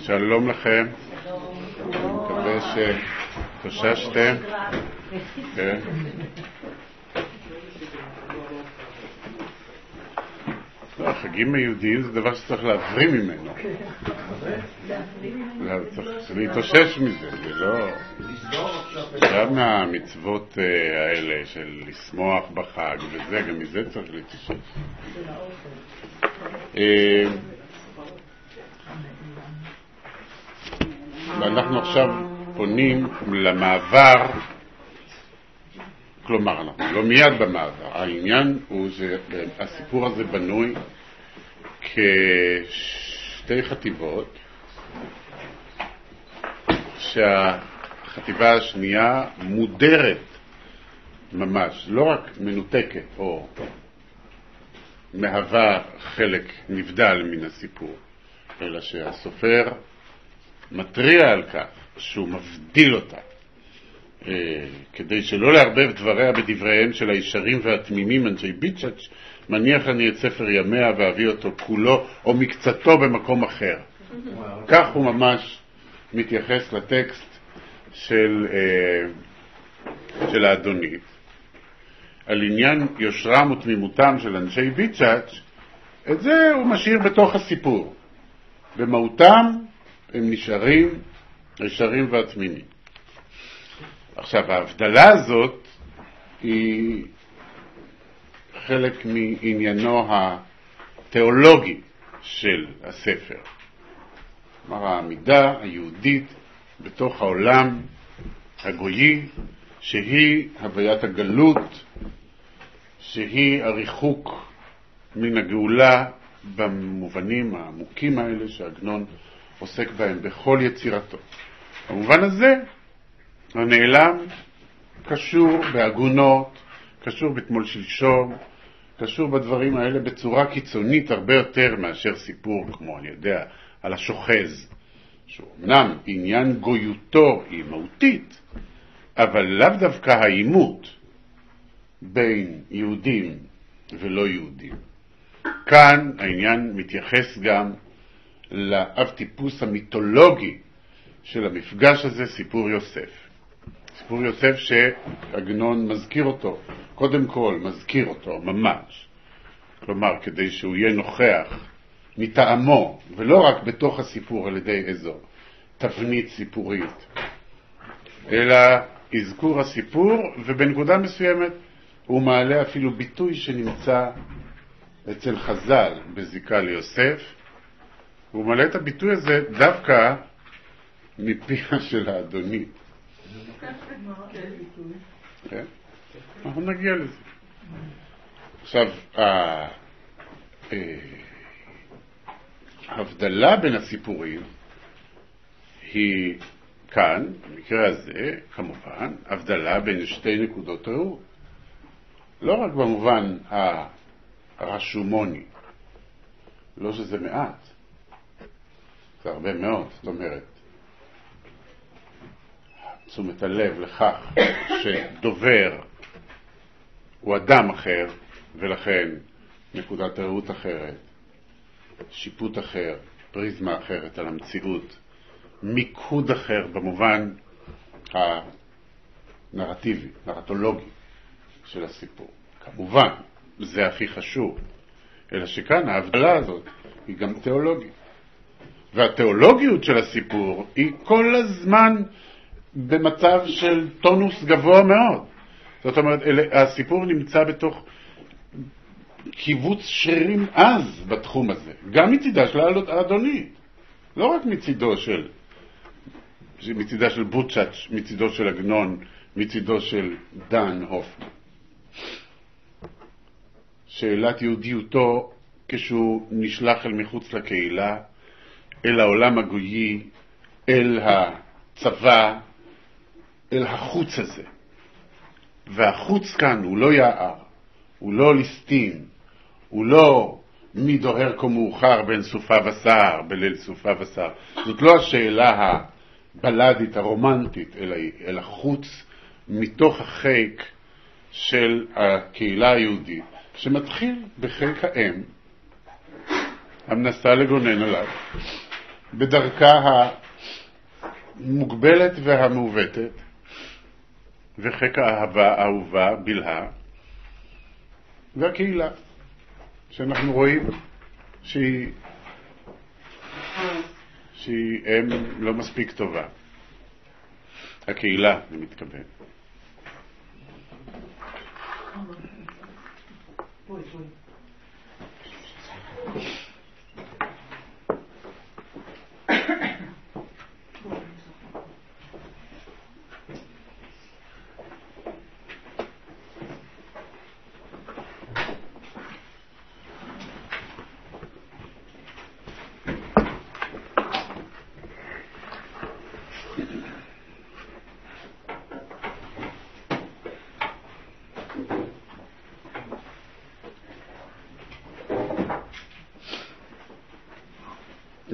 שלום לכם, מקווה שתוששתם. כן. החגים היהודיים זה דבר שצריך להבריא ממנו, צריך להתאושש מזה, זה לא גם מהמצוות האלה של לשמוח בחג וזה, גם מזה צריך להתאושש. ואנחנו עכשיו פונים למעבר, כלומר אנחנו לא מיד במעבר, העניין הוא שהסיפור הזה בנוי כשתי חטיבות, שהחטיבה השנייה מודרת ממש, לא רק מנותקת או מהווה חלק נבדל מן הסיפור, אלא שהסופר מטריע על כך שהוא מבדיל אותה, כדי שלא לערבב דבריה בדבריהם של הישרים והתמימים אנשי ביצ'אץ', מניח אני את ספר ימיה ואביא אותו כולו או מקצתו במקום אחר. כך הוא ממש מתייחס לטקסט של האדונית. על עניין יושרם ותמימותם של אנשי ביצ'אץ', את זה הוא משאיר בתוך הסיפור. במהותם הם נשארים הישרים והתמימים. עכשיו, ההבדלה הזאת היא חלק מעניינו התיאולוגי של הספר. כלומר, העמידה היהודית בתוך העולם הגויי, שהיא הוויית הגלות, שהיא הריחוק מן הגאולה במובנים העמוקים האלה שעגנון עוסק בהם בכל יצירתו. במובן הזה, הנעלם קשור בהגונות, קשור בתמול שלשום, קשור בדברים האלה בצורה קיצונית הרבה יותר מאשר סיפור, כמו אני יודע, על השוחז, שהוא אמנם עניין גויותו היא מהותית, אבל לאו דווקא העימות בין יהודים ולא יהודים. כאן העניין מתייחס גם לאב טיפוס המיתולוגי של המפגש הזה, סיפור יוסף. סיפור יוסף שעגנון מזכיר אותו, קודם כל מזכיר אותו ממש. כלומר, כדי שהוא יהיה נוכח מטעמו, ולא רק בתוך הסיפור על ידי איזו תבנית סיפורית, אלא אזכור הסיפור, ובנקודה מסוימת הוא מעלה אפילו ביטוי שנמצא אצל חז"ל בזיקה ליוסף. הוא מעלה את הביטוי הזה דווקא מפיה של האדונית. כן? אנחנו נגיע לזה. עכשיו, ההבדלה בין הסיפורים היא כאן, במקרה הזה, כמובן, הבדלה בין שתי נקודות ראות. לא רק במובן הרשומוני, לא שזה מעט, זה הרבה מאוד, זאת אומרת, תשומת הלב לכך שדובר הוא אדם אחר, ולכן נקודת ראות אחרת, שיפוט אחר, פריזמה אחרת על המציאות, מיקוד אחר במובן הנרטיבי, נרטולוגי של הסיפור. כמובן, זה הכי חשוב, אלא שכאן ההבדלה הזאת היא גם תיאולוגית. והתיאולוגיות של הסיפור היא כל הזמן במצב של טונוס גבוה מאוד. זאת אומרת, הסיפור נמצא בתוך קיבוץ שרירים אז בתחום הזה, גם מצידה של האדונית, לא רק מצידה של בוצ'אץ', מצידו של עגנון, מצידו של דן הופמן. שאלת יהודיותו כשהוא נשלח אל מחוץ לקהילה, אל העולם הגויי, אל הצבא, אל החוץ הזה. והחוץ כאן הוא לא יער, הוא לא ליסטין, הוא לא מי דוהר כה מאוחר בין סופה ושר, בליל סופה ושר. זאת לא השאלה הבלדית, הרומנטית, אלא חוץ מתוך החיק של הקהילה היהודית, שמתחיל בחיק האם, המנסה לגונן עליו, בדרכה המוגבלת והמעוותת, וחק האהבה האהובה בלהה, והקהילה שאנחנו רואים שהיא לא מספיק טובה. הקהילה, אני מתכוון.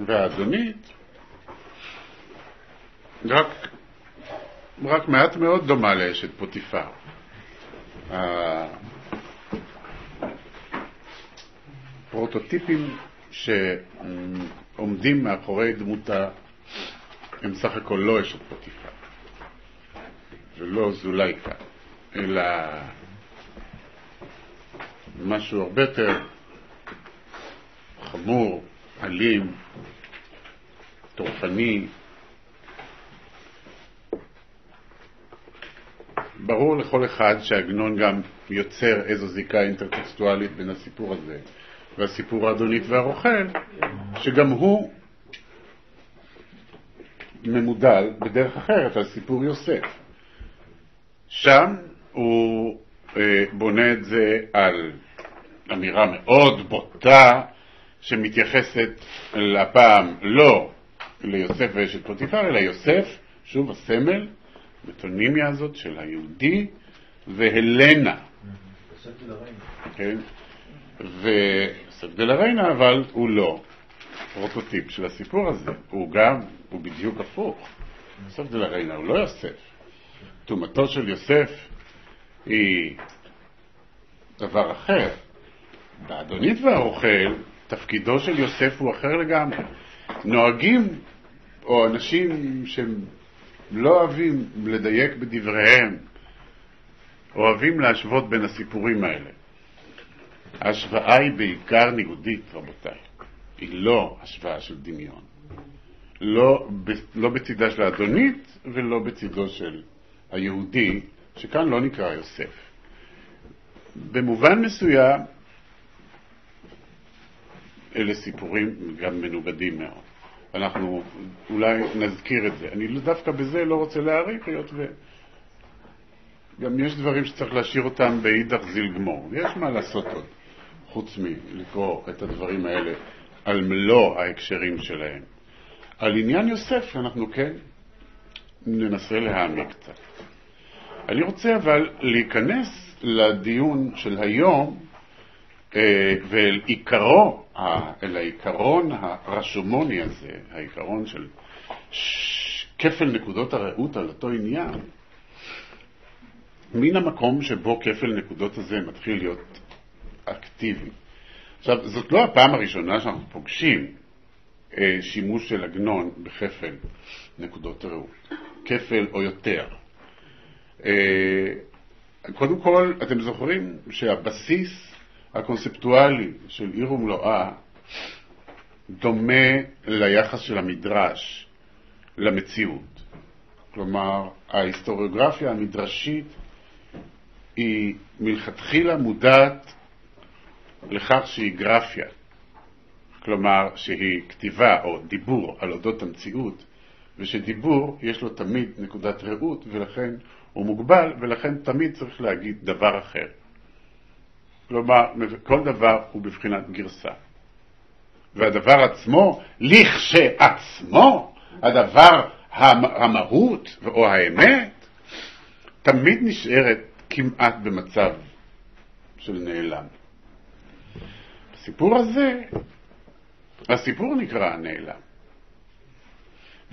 והאדונית רק מעט מאוד דומה לאשת פוטיפר. הפרוטוטיפים שעומדים מאחורי דמותה הם סך הכל לא אשת פוטיפר ולא זולייקה, אלא משהו הרבה יותר חמור, אלים, טורפני. ברור לכל אחד שהעגנון גם יוצר איזו זיקה אינטרטקסטואלית בין הסיפור הזה והסיפור האדונית והרוכל, שגם הוא ממודל בדרך אחרת על סיפור יוסף. שם הוא בונה את זה על אמירה מאוד בוטה שמתייחסת לפעם לא ליוסף ואשת פוטיפר, אלא יוסף, שוב הסמל, מטונימיה הזאת של היהודי, והלנה. יוסף דלריינה. כן? ויוסף דלריינה, אבל הוא לא פרוטוטיפ של הסיפור הזה. הוא בדיוק הפוך. יוסף דלריינה הוא לא יוסף. תומתו של יוסף היא דבר אחר. באדונית והרוכל, תפקידו של יוסף הוא אחר לגמרי. נוהגים, או אנשים שהם לא אוהבים לדייק בדבריהם, אוהבים להשוות בין הסיפורים האלה. ההשוואה היא בעיקר ניגודית, רבותיי. היא לא השוואה של דמיון. לא בצידה של האדונית ולא בצידו של היהודי, שכאן לא נקרא יוסף. במובן מסוים, אלה סיפורים גם מנוגדים מאוד. אנחנו אולי נזכיר את זה. אני דווקא בזה לא רוצה להאריך, גם יש דברים שצריך להשאיר אותם באידך זיל גמור. יש מה לעשות עוד, חוץ מלקרוא את הדברים האלה על מלוא ההקשרים שלהם. על עניין יוסף אנחנו כן ננסה להעמיק קצת. אני רוצה אבל להיכנס לדיון של היום ואל העיקרון הרשומוני הזה, העיקרון של כפל נקודות הראות על אותו עניין, מן המקום שבו כפל נקודות הזה מתחיל להיות אקטיבי. עכשיו, זאת לא הפעם הראשונה שאנחנו פוגשים שימוש של עגנון בכפל נקודות הראות, כפל או יותר. קודם כל, אתם זוכרים שהבסיס הקונספטואלי של עיר ומלואה דומה ליחס של המדרש למציאות. כלומר, ההיסטוריוגרפיה המדרשית היא מלכתחילה מודעת לכך שהיא גרפיה. כלומר, שהיא כתיבה או דיבור על אודות המציאות, ושדיבור יש לו תמיד נקודת ראות, ולכן הוא מוגבל, ולכן תמיד צריך להגיד דבר אחר. כלומר, כל דבר הוא בבחינת גרסה. והדבר עצמו, לכשעצמו, הדבר המהות או האמת, תמיד נשארת כמעט במצב של נעלם. הסיפור הזה, הסיפור נקרא נעלם.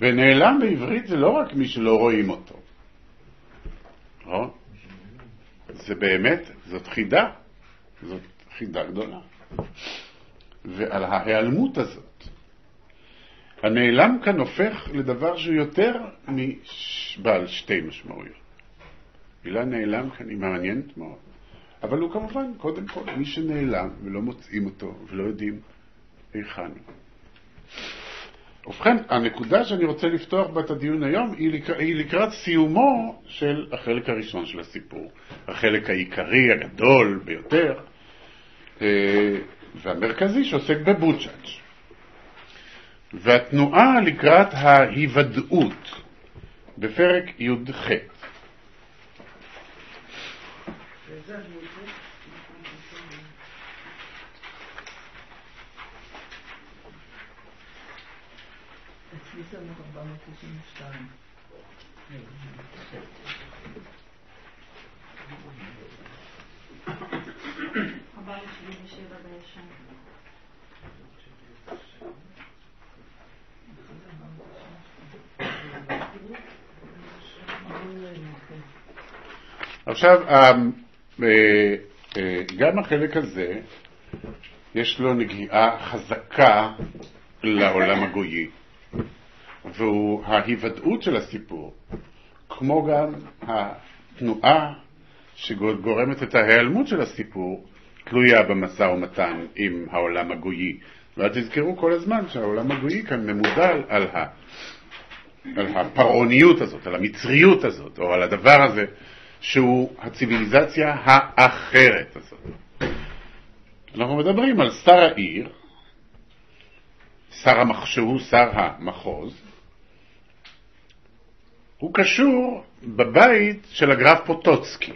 ונעלם בעברית זה לא רק מי שלא רואים אותו. לא? זה באמת, זאת חידה. זאת חידה גדולה. ועל ההיעלמות הזאת, הנעלם כאן הופך לדבר שהוא יותר מבעל שתי משמעויות. מילה נעלם כאן היא מעניינת מאוד. אבל הוא כמובן, קודם כל, מי שנעלם ולא מוצאים אותו ולא יודעים היכן הוא. ובכן, הנקודה שאני רוצה לפתוח בת הדיון היום היא לקראת סיומו של החלק הראשון של הסיפור. החלק העיקרי, הגדול ביותר, והמרכזי שעוסק בבוצ'אץ'. והתנועה לקראת ההיוודעות בפרק י"ח. עכשיו, גם החלק הזה יש לו נגיעה חזקה לעולם הגויי, והוא ההיוודעות של הסיפור, כמו גם התנועה שגורמת את ההיעלמות של הסיפור, תלויה במשא ומתן עם העולם הגויי. ותזכרו כל הזמן שהעולם הגויי כאן ממודל על הפרעוניות הזאת, על המצריות הזאת, או על הדבר הזה שהוא הציביליזציה האחרת הזאת. אנחנו מדברים על שר העיר, שהוא שר המחוז, הוא קשור בבית של הגרף פוטוצקי.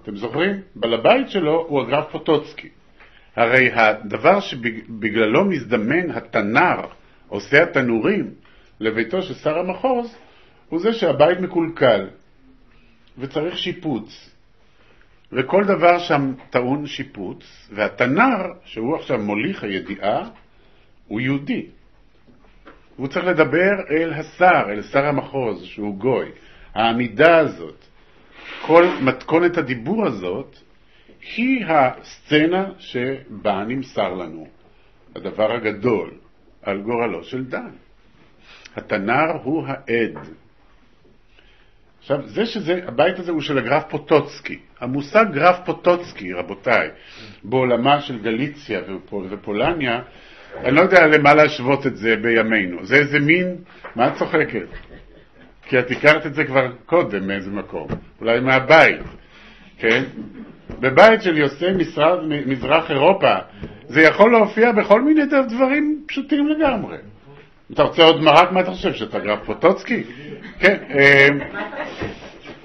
אתם זוכרים? בעל הבית שלו הוא הגרף פוטוצקי. הרי הדבר שבגללו מזדמן התנר, עושה התנורים, לביתו של שר המחוז, הוא זה שהבית מקולקל, וצריך שיפוץ. וכל דבר שם טעון שיפוץ, והתנר, שהוא עכשיו מוליך הידיעה, הוא יהודי. הוא צריך לדבר אל שר המחוז, שהוא גוי. העמידה הזאת, כל מתכונת הדיבור הזאת, היא הסצנה שבה נמסר לנו הדבר הגדול על גורלו של דן. התנר הוא העד. עכשיו, הבית הזה הוא של הגרף פוטוצקי. המושג גרף פוטוצקי, רבותיי, בעולמה של גליציה ופולניה, אני לא יודע למה להשוות את זה בימינו. זה איזה מין, מה את צוחקת? כי את הכרת את זה כבר קודם מאיזה מקום, אולי מהבית, כן? בבית של יוצאי מזרח אירופה, זה יכול להופיע בכל מיני דברים פשוטים לגמרי. אתה רוצה עוד מרק? מה אתה חושב? שאתה גרף פוטוצקי? כן,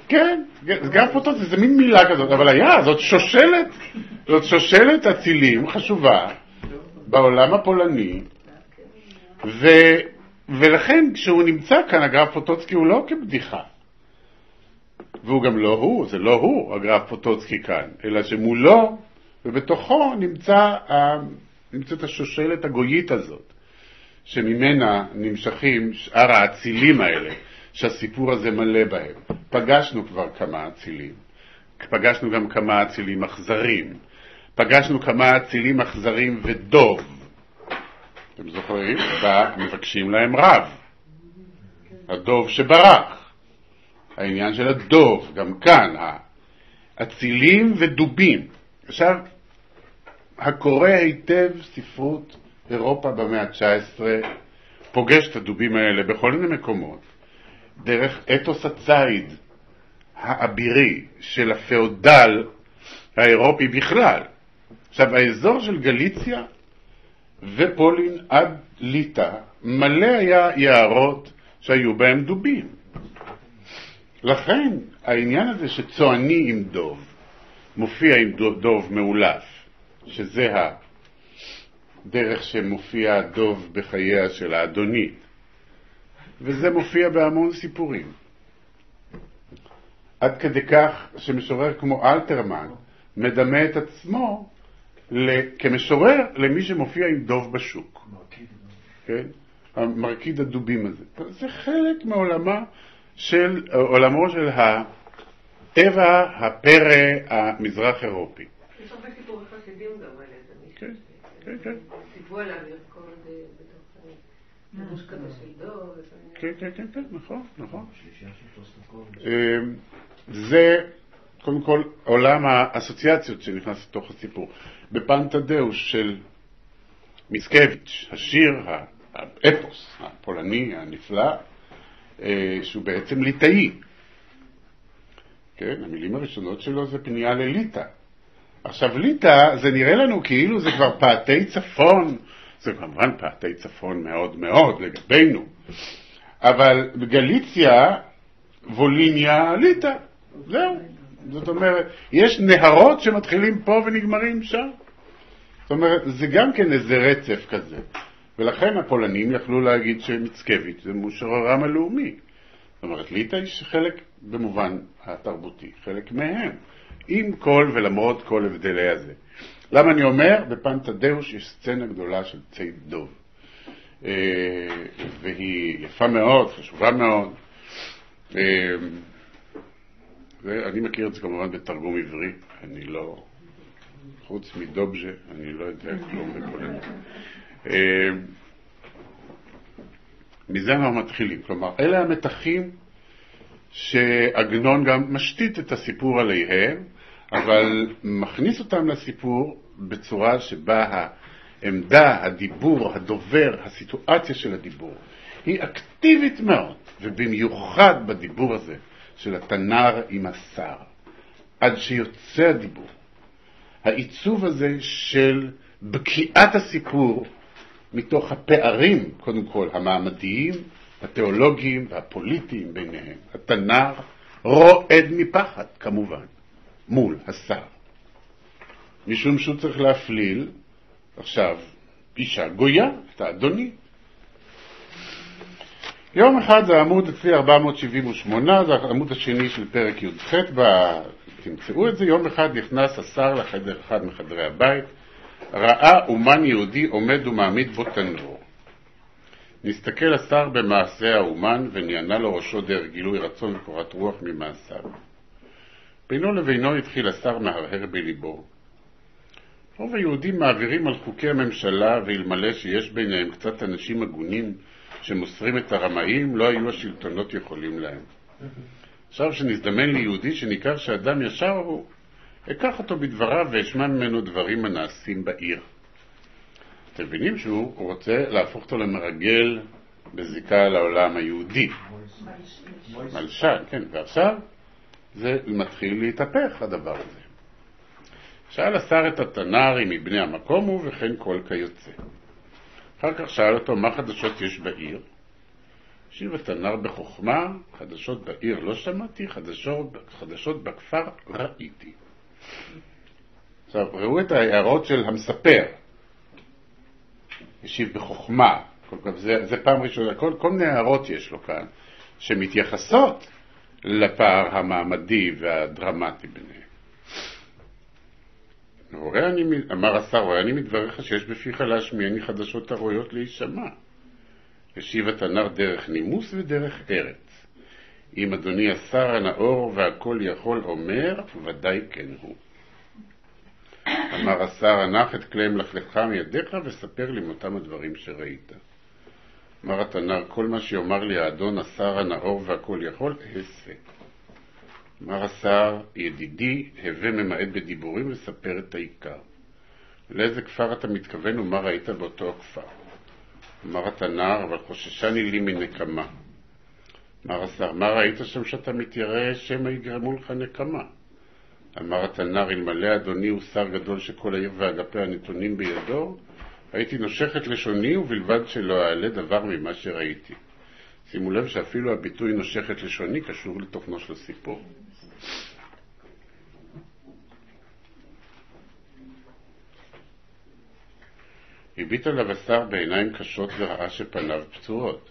כן, גרף פוטוצקי, זה מין מילה כזאת, אבל זאת שושלת אצילים חשובה בעולם הפולני, ולכן כשהוא נמצא כאן, הגרף פוטוצקי הוא לא כבדיחה. והוא גם לא הוא, זה לא הוא, הגרף פוטוצקי כאן, אלא שמולו ובתוכו נמצאת השושלת הגויית הזאת, שממנה נמשכים שאר האצילים האלה, שהסיפור הזה מלא בהם. פגשנו כבר כמה אצילים, פגשנו גם כמה אצילים אכזרים, פגשנו כמה אצילים אכזרים ודוב. אתם זוכרים? מבקשים להם רב. הדוב שברח. העניין של הדוב, גם כאן, אצילים ודובים. עכשיו, הקורא היטב ספרות אירופה במאה ה-19, פוגש את הדובים האלה בכל מיני מקומות, דרך אתוס הציד האבירי של הפאודל האירופי בכלל. עכשיו, האזור של גליציה ופולין עד ליטא מלא היה יערות שהיו בהם דובים. לכן העניין הזה שצועני עם דוב מופיע עם דוב מעולף, שזה הדרך שמופיע הדוב בחייה של האדונית, וזה מופיע בהמון סיפורים, עד כדי כך שמשורר כמו אלתרמן מדמה את עצמו כמשורר למי שמופיע עם דוב בשוק. כן? המרקיד הדובים הזה. זה חלק מעולמו של הטבע הפרא המזרח אירופי. יש הרבה סיפורי חסידים גם על איזה מישהו. כן, כן, כן. סיפרו עליו לרקוד בתוך גירוש כזה של דור. כן, נכון. זה קודם כל עולם האסוציאציות שנכנס לתוך הסיפור. בפנטדאוש של מיצקביץ', השיר, האפוס הפולני הנפלא, שהוא בעצם ליטאי. כן, המילים הראשונות שלו זה פנייה לליטא. עכשיו ליטא זה נראה לנו כאילו זה כבר פעתי צפון, זה כמובן פעתי צפון מאוד מאוד לגבינו, אבל בגליציה ווליניה ליטא, זהו. זאת אומרת, יש נהרות שמתחילים פה ונגמרים שם. זאת אומרת, זה גם כן איזה רצף כזה. ולכן הפולנים יכלו להגיד שמיצקביץ' זה משוררם הלאומי. זאת אומרת, ליטא יש חלק במובן התרבותי, חלק מהם, עם כל ולמרות כל הבדלי הזה. למה אני אומר? בפנטדאוש יש סצנה גדולה של ציד דוב. והיא יפה מאוד, חשובה מאוד. ואני מכיר את זה כמובן בתרגום עברי, אני לא, חוץ מדובז'ה, אני לא יודע כלום בפולנית. מזה אנחנו מתחילים, כלומר, אלה המתחים שעגנון גם משתית את הסיפור עליהם, אבל מכניס אותם לסיפור בצורה שבה העמדה, הדיבור, הדובר, הסיטואציה של הדיבור, היא אקטיבית מאוד, ובמיוחד בדיבור הזה של התנר עם השר, עד שיוצא הדיבור. העיצוב הזה של בקיעת הסיפור מתוך הפערים, קודם כל, המעמדיים, התיאולוגיים והפוליטיים ביניהם. התנר רועד מפחד, כמובן, מול השר. משום שהוא צריך להפליל, עכשיו, אישה גויה, את האדוני. יום אחד זה העמוד אצלי 478, זה העמוד השני של פרק י"ח, תמצאו את זה. יום אחד נכנס השר לחדר אחד מחדרי הבית, ראה אומן יהודי עומד ומעמיד בו תנור. נסתכל השר במעשה האומן ונענה לו ראשו דרך גילוי רצון וקורת רוח ממעשיו. בינו לבינו התחיל השר מהרהר בליבו. רוב היהודים מעבירים על חוקי הממשלה, ואלמלא שיש ביניהם קצת אנשים הגונים שמוסרים את הרמאים, לא היו השלטונות יכולים להם. עכשיו שנזדמן לי יהודי שניכר שאדם ישר הוא, אקח אותו בדבריו ואשמע ממנו דברים הנעשים בעיר. אתם מבינים שהוא רוצה להפוך אותו למרגל בזיקה לעולם היהודי. מלשן, כן, ועכשיו זה מתחיל להתהפך הדבר הזה. שאל השר את התנר אם מבני המקום הוא וכן כל כיוצא. אחר כך שאל אותו מה חדשות יש בעיר. השיב התנר בחוכמה, חדשות בעיר לא שמעתי, חדשות בכפר ראיתי. עכשיו ראו את ההערות של המספר. השיב בחוכמה, זה פעם ראשונה, כל מיני הערות יש לו כאן, שמתייחסות לפער המעמדי והדרמטי ביניהם. אמר השר, רואה אני מדבריך שיש בפיך להשמיעני חדשות הראויות להישמע. השיב התנר דרך נימוס ודרך ארץ. אם אדוני השר הנאור והכל יכול אומר, ודאי כן הוא. אמר השר, הנח את כלי מלאכתך מידיך וספר לי מאותם הדברים שראית. אמר התנר, כל מה שיאמר לי האדון השר הנאור והכל יכול, אעשה. אמר השר, ידידי, הווה ממעט בדיבורים וספר את העיקר. לאיזה כפר אתה מתכוון ומה ראית באותו הכפר? אמר התנר, אבל חוששני לי מנקמה. אמר השר, מה ראית שם שאתה מתיירא שמא יגרמו לך נקמה? אמר התנר, אלמלא אדוני הוא שר גדול שכל העיר ואגפיה נתונים בידו, הייתי נושך את לשוני ובלבד שלא אעלה דבר ממה שראיתי. שימו לב שאפילו הביטוי נושך את לשוני קשור לתוכנו של הסיפור. הביט עליו השר בעיניים קשות וראה שפניו פצועות.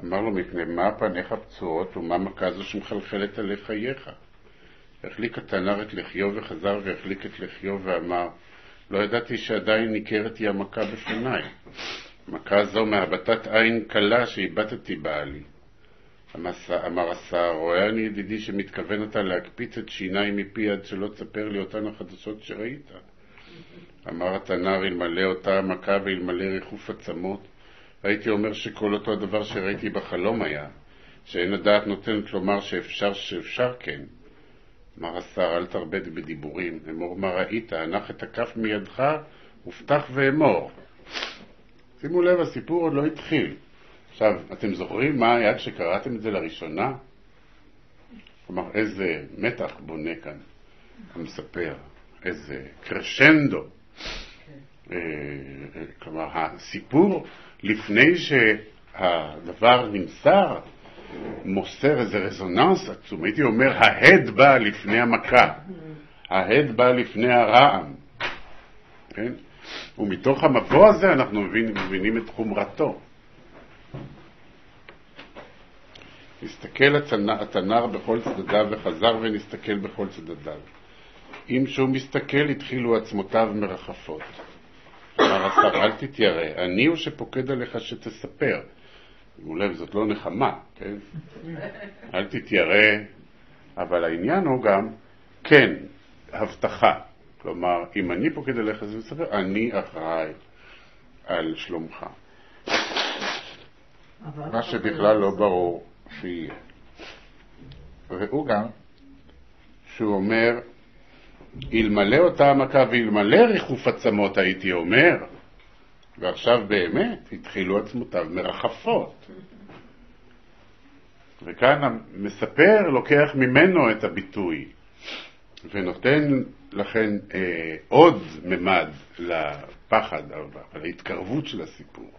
אמר לו, מפני מה פניך פצועות ומה מכה זו שמחלחלת עלי חייך? החליק התנר את לחיו וחזר והחליק את לחיו ואמר, לא ידעתי שעדיין ניכרת היא המכה בפניי. מכה זו מהבטת עין קלה שהיבטתי בעלי. אמר השר, רואה אני ידידי שמתכוון אתה להקפיץ את שיניי מפי עד שלא תספר לי אותן החדשות שראית. אמר התנר, אלמלא אותה המכה ואלמלא ריחוף עצמות, הייתי אומר שכל אותו הדבר שראיתי בחלום היה, שאין הדעת נותנת לומר שאפשר כן. אמר השר, אל תרבד בדיבורים, אמור מה ראית, הנח את הכף מידך, ופתח ואמור. שימו לב, הסיפור עוד לא התחיל. עכשיו, אתם זוכרים מה היה כשקראתם את זה לראשונה? כלומר, איזה מתח בונה כאן המספר, איזה קרשנדו. כלומר, הסיפור לפני שהדבר נמסר, מוסר איזה רזוננס עצום. הייתי אומר, ההד בא לפני המכה, ההד בא לפני הרעם. כן? ומתוך המבוא הזה אנחנו מבינים את חומרתו. נסתכל התנר בכל צדדיו וחזר ונסתכל בכל צדדיו. אם שהוא מסתכל התחילו עצמותיו מרחפות. אמר השר, אל תתיירא, אני הוא שפוקד עליך שתספר. שימו לב, זאת לא נחמה, כן? אל תתיירא, אבל העניין הוא גם, כן, הבטחה. כלומר, אם אני פוקד עליך זה מספר, אני אחראי על שלומך. מה שבכלל לא ברור שיהיה. ראו גם שהוא אומר, אלמלא אותה המכה ואלמלא ריחוף עצמות הייתי אומר, ועכשיו באמת התחילו עצמותיו מרחפות. וכאן המספר לוקח ממנו את הביטוי ונותן לכן עוד ממד לפחד, להתקרבות של הסיפור.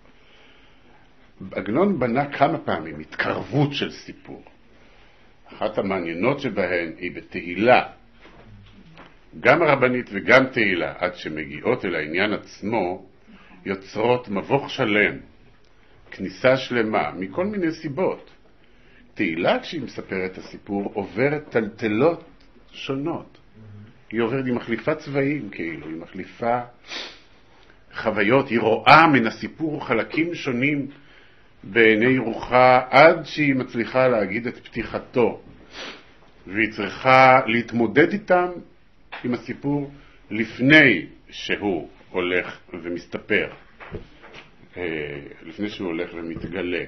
עגנון בנה כמה פעמים התקרבות של סיפור. אחת המעניינות שבהן היא בתהילה, גם הרבנית וגם תהילה, עד שמגיעות אל העניין עצמו, יוצרות מבוך שלם, כניסה שלמה, מכל מיני סיבות. תהילה, כשהיא מספרת את הסיפור, עוברת טלטלות שונות. היא עוברת, היא מחליפה צבעים, כאילו, היא מחליפה חוויות, היא רואה מן הסיפור חלקים שונים בעיני רוחה, עד שהיא מצליחה להגיד את פתיחתו. והיא צריכה להתמודד איתם, עם הסיפור, לפני שהוא הולך ומסתפר, לפני שהוא הולך ומתגלה.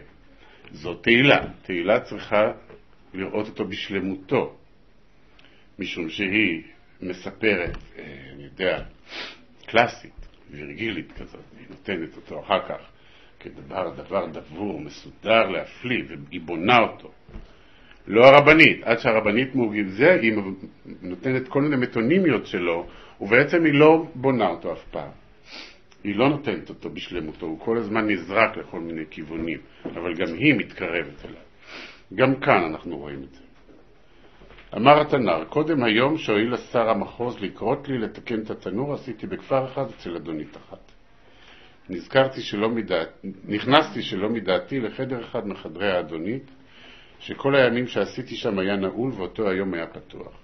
זו תהילה. תהילה צריכה לראות אותו בשלמותו, משום שהיא מספרת, אני יודע, קלאסית, וירגילית כזאת, היא נותנת אותו אחר כך כדבר דבור, מסודר להפליא, והיא בונה אותו. לא הרבנית, עד שהרבנית מוגיב זה, היא נותנת כל מיני מטונימיות שלו, ובעצם היא לא בונה אותו אף פעם. היא לא נותנת אותו בשלמותו, הוא כל הזמן נזרק לכל מיני כיוונים, אבל גם היא מתקרבת אליו. גם כאן אנחנו רואים את זה. אמר התנר, קודם היום שהועיל לשר המחוז לקרות לי לתקן את התנור, עשיתי בכפר אחד אצל אדונית אחת. נכנסתי שלא מדעתי לחדר אחד מחדרי האדונית, שכל הימים שעשיתי שם היה נעול ואותו היום היה פתוח.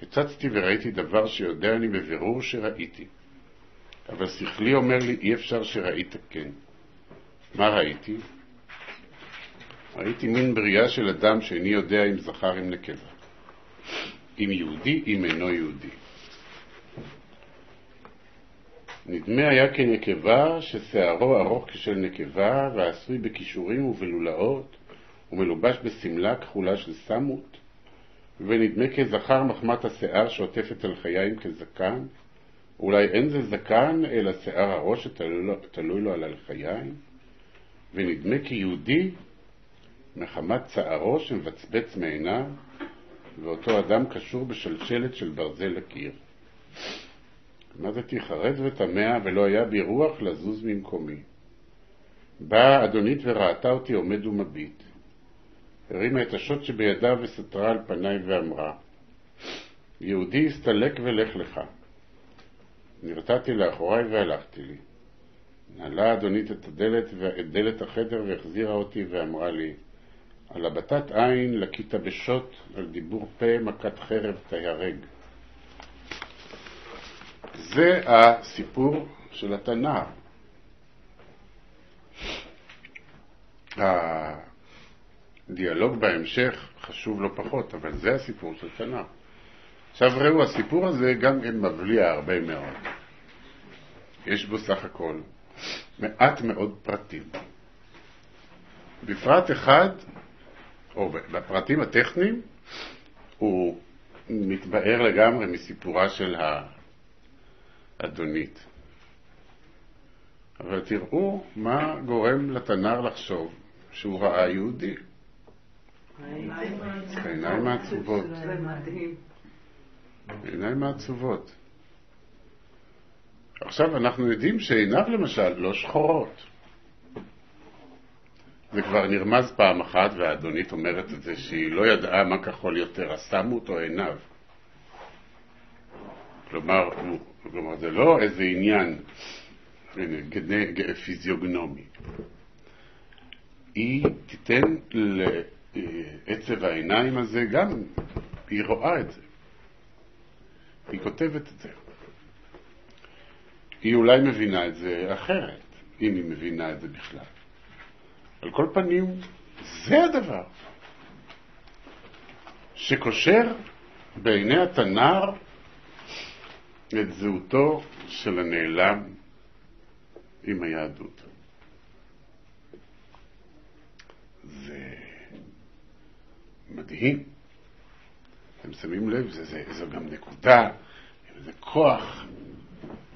הצצתי וראיתי דבר שיודע אני בבירור שראיתי. אבל שכלי אומר לי אי אפשר שראית כן. מה ראיתי? ראיתי מין בריאה של אדם שאיני יודע אם זכר אם נקבה. אם יהודי אם אינו יהודי. נדמה היה כנקבה ששערו ארוך כשל נקבה ועשוי בכישורים ובלולאות ומלובש בסמלה כחולה של סמות, ונדמה כזכר מחמת השיער שעוטפת על חיים כזקן. אולי אין זה זקן אלא שיער הראש שתלוי לו על הלחיים, ונדמה כיהודי מחמת צערו שמבצבץ מעיניו, ואותו אדם קשור בשלשלת של ברזל לקיר. מה זה תחרז ותמה ולא היה בי רוח לזוז ממקומי. באה אדונית וראתה אותי עומד ומביט. הרימה את השוט שבידה וסתרה על פניי ואמרה, יהודי הסתלק ולך לך. נרתעתי לאחוריי והלכתי לי. נעלה אדונית את דלת החדר והחזירה אותי ואמרה לי, על הבטת עין לקית בשוט, על דיבור פה מכת חרב תהרג. זה הסיפור של התנ"ך. הדיאלוג בהמשך חשוב לא פחות, אבל זה הסיפור של תנ"ך. עכשיו ראו, הסיפור הזה גם כן מבליע הרבה מאוד. יש בו סך הכל מעט מאוד פרטים. בפרט אחד, או בפרטים הטכניים, הוא מתבאר לגמרי מסיפורה של האדונית. אבל תראו מה גורם לתנ"ר לחשוב שהוא ראה יהודי. העיניים העצובות. העיניים העצובות. עכשיו אנחנו יודעים שעיניו למשל לא שחורות. זה כבר נרמז פעם אחת, והאדונית אומרת את זה שהיא לא ידעה מה כחול יותר, אז שמו אותו עיניו. כלומר, זה לא איזה עניין פיזיוגנומי. היא תיתן לעצב העיניים הזה גם, היא רואה את זה. היא כותבת את זה. היא אולי מבינה את זה אחרת, אם היא מבינה את זה בכלל. על כל פנים, זה הדבר שקושר בעיני התנ"ר את זהותו של הנעלם עם היהדות. זה מדהים. אתם שמים לב, זו גם נקודה, זה כוח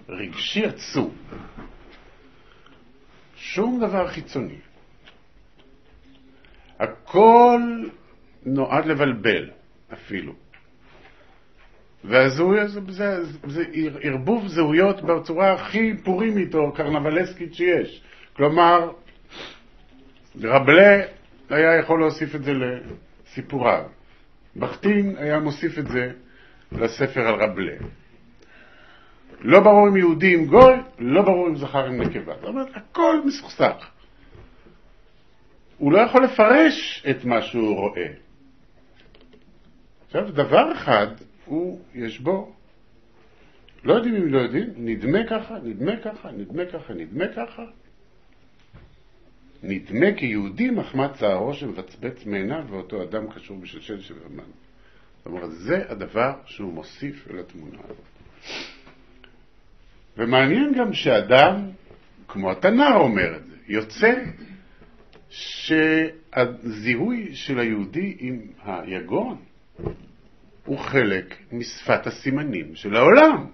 רגשי עצום. שום דבר חיצוני. הכל נועד לבלבל אפילו. והזהוי הזה, זה ערבוב זהויות בצורה הכי פורימית או קרנבלסקית שיש. כלומר, רבלה היה יכול להוסיף את זה לסיפוריו. בכתין היה מוסיף את זה לספר על רבלה. לא ברור אם יהודי עם גוי, לא ברור אם זכר עם נקבה. זאת אומרת, הכל מסוכסך. הוא לא יכול לפרש את מה שהוא רואה. עכשיו, דבר אחד, יש בו, לא יודעים אם לא יודעים, נדמה ככה, נדמה ככה, נדמה ככה, נדמה ככה. נדמה כיהודי מחמת צערו שמבצבץ מעיניו ואותו אדם קשור בשלשל של רמן. זאת אומרת, זה הדבר שהוא מוסיף אל התמונה הזאת. ומעניין גם שאדם, כמו התנ"ר אומר את זה, יוצא שהזיהוי של היהודי עם היגון הוא חלק משפת הסימנים של העולם,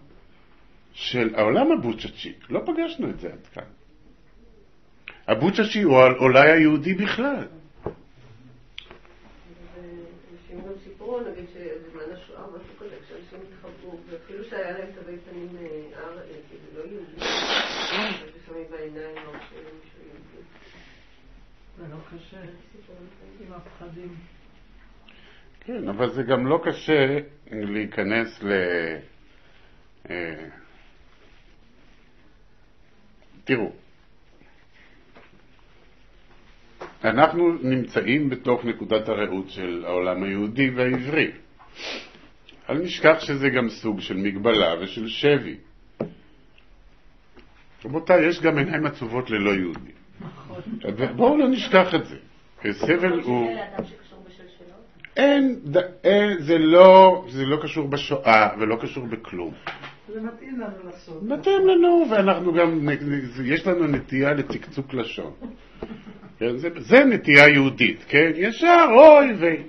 של העולם הבוצ'צ'יק. לא פגשנו את זה עד כאן. הבוצ'צ'י הוא אולי היהודי בכלל. אנשים גם סיפרו, נגיד שבזמן השואה או משהו כזה, כשאנשים התחברו, ואפילו שהיה להם תווי פנים זה לא יהודי, ושמים בעיניים או שמישהו יהודי. זה לא קשה, עם הפחדים. כן, אבל זה גם לא קשה להיכנס תראו, אנחנו נמצאים בתוך נקודת הראות של העולם היהודי והעברי. אל נשכח שזה גם סוג של מגבלה ושל שבי. רבותיי, יש גם עיניים עצובות ללא יהודי. בואו לא נשכח את זה. סבל הוא... זה לא קשור בשואה ולא קשור בכלום. זה מתאים לנו לעשות. מתאים לנו, ואנחנו גם, יש לנו נטייה לצקצוק לשון. זה נטייה יהודית, כן? ישר, אוי ויי.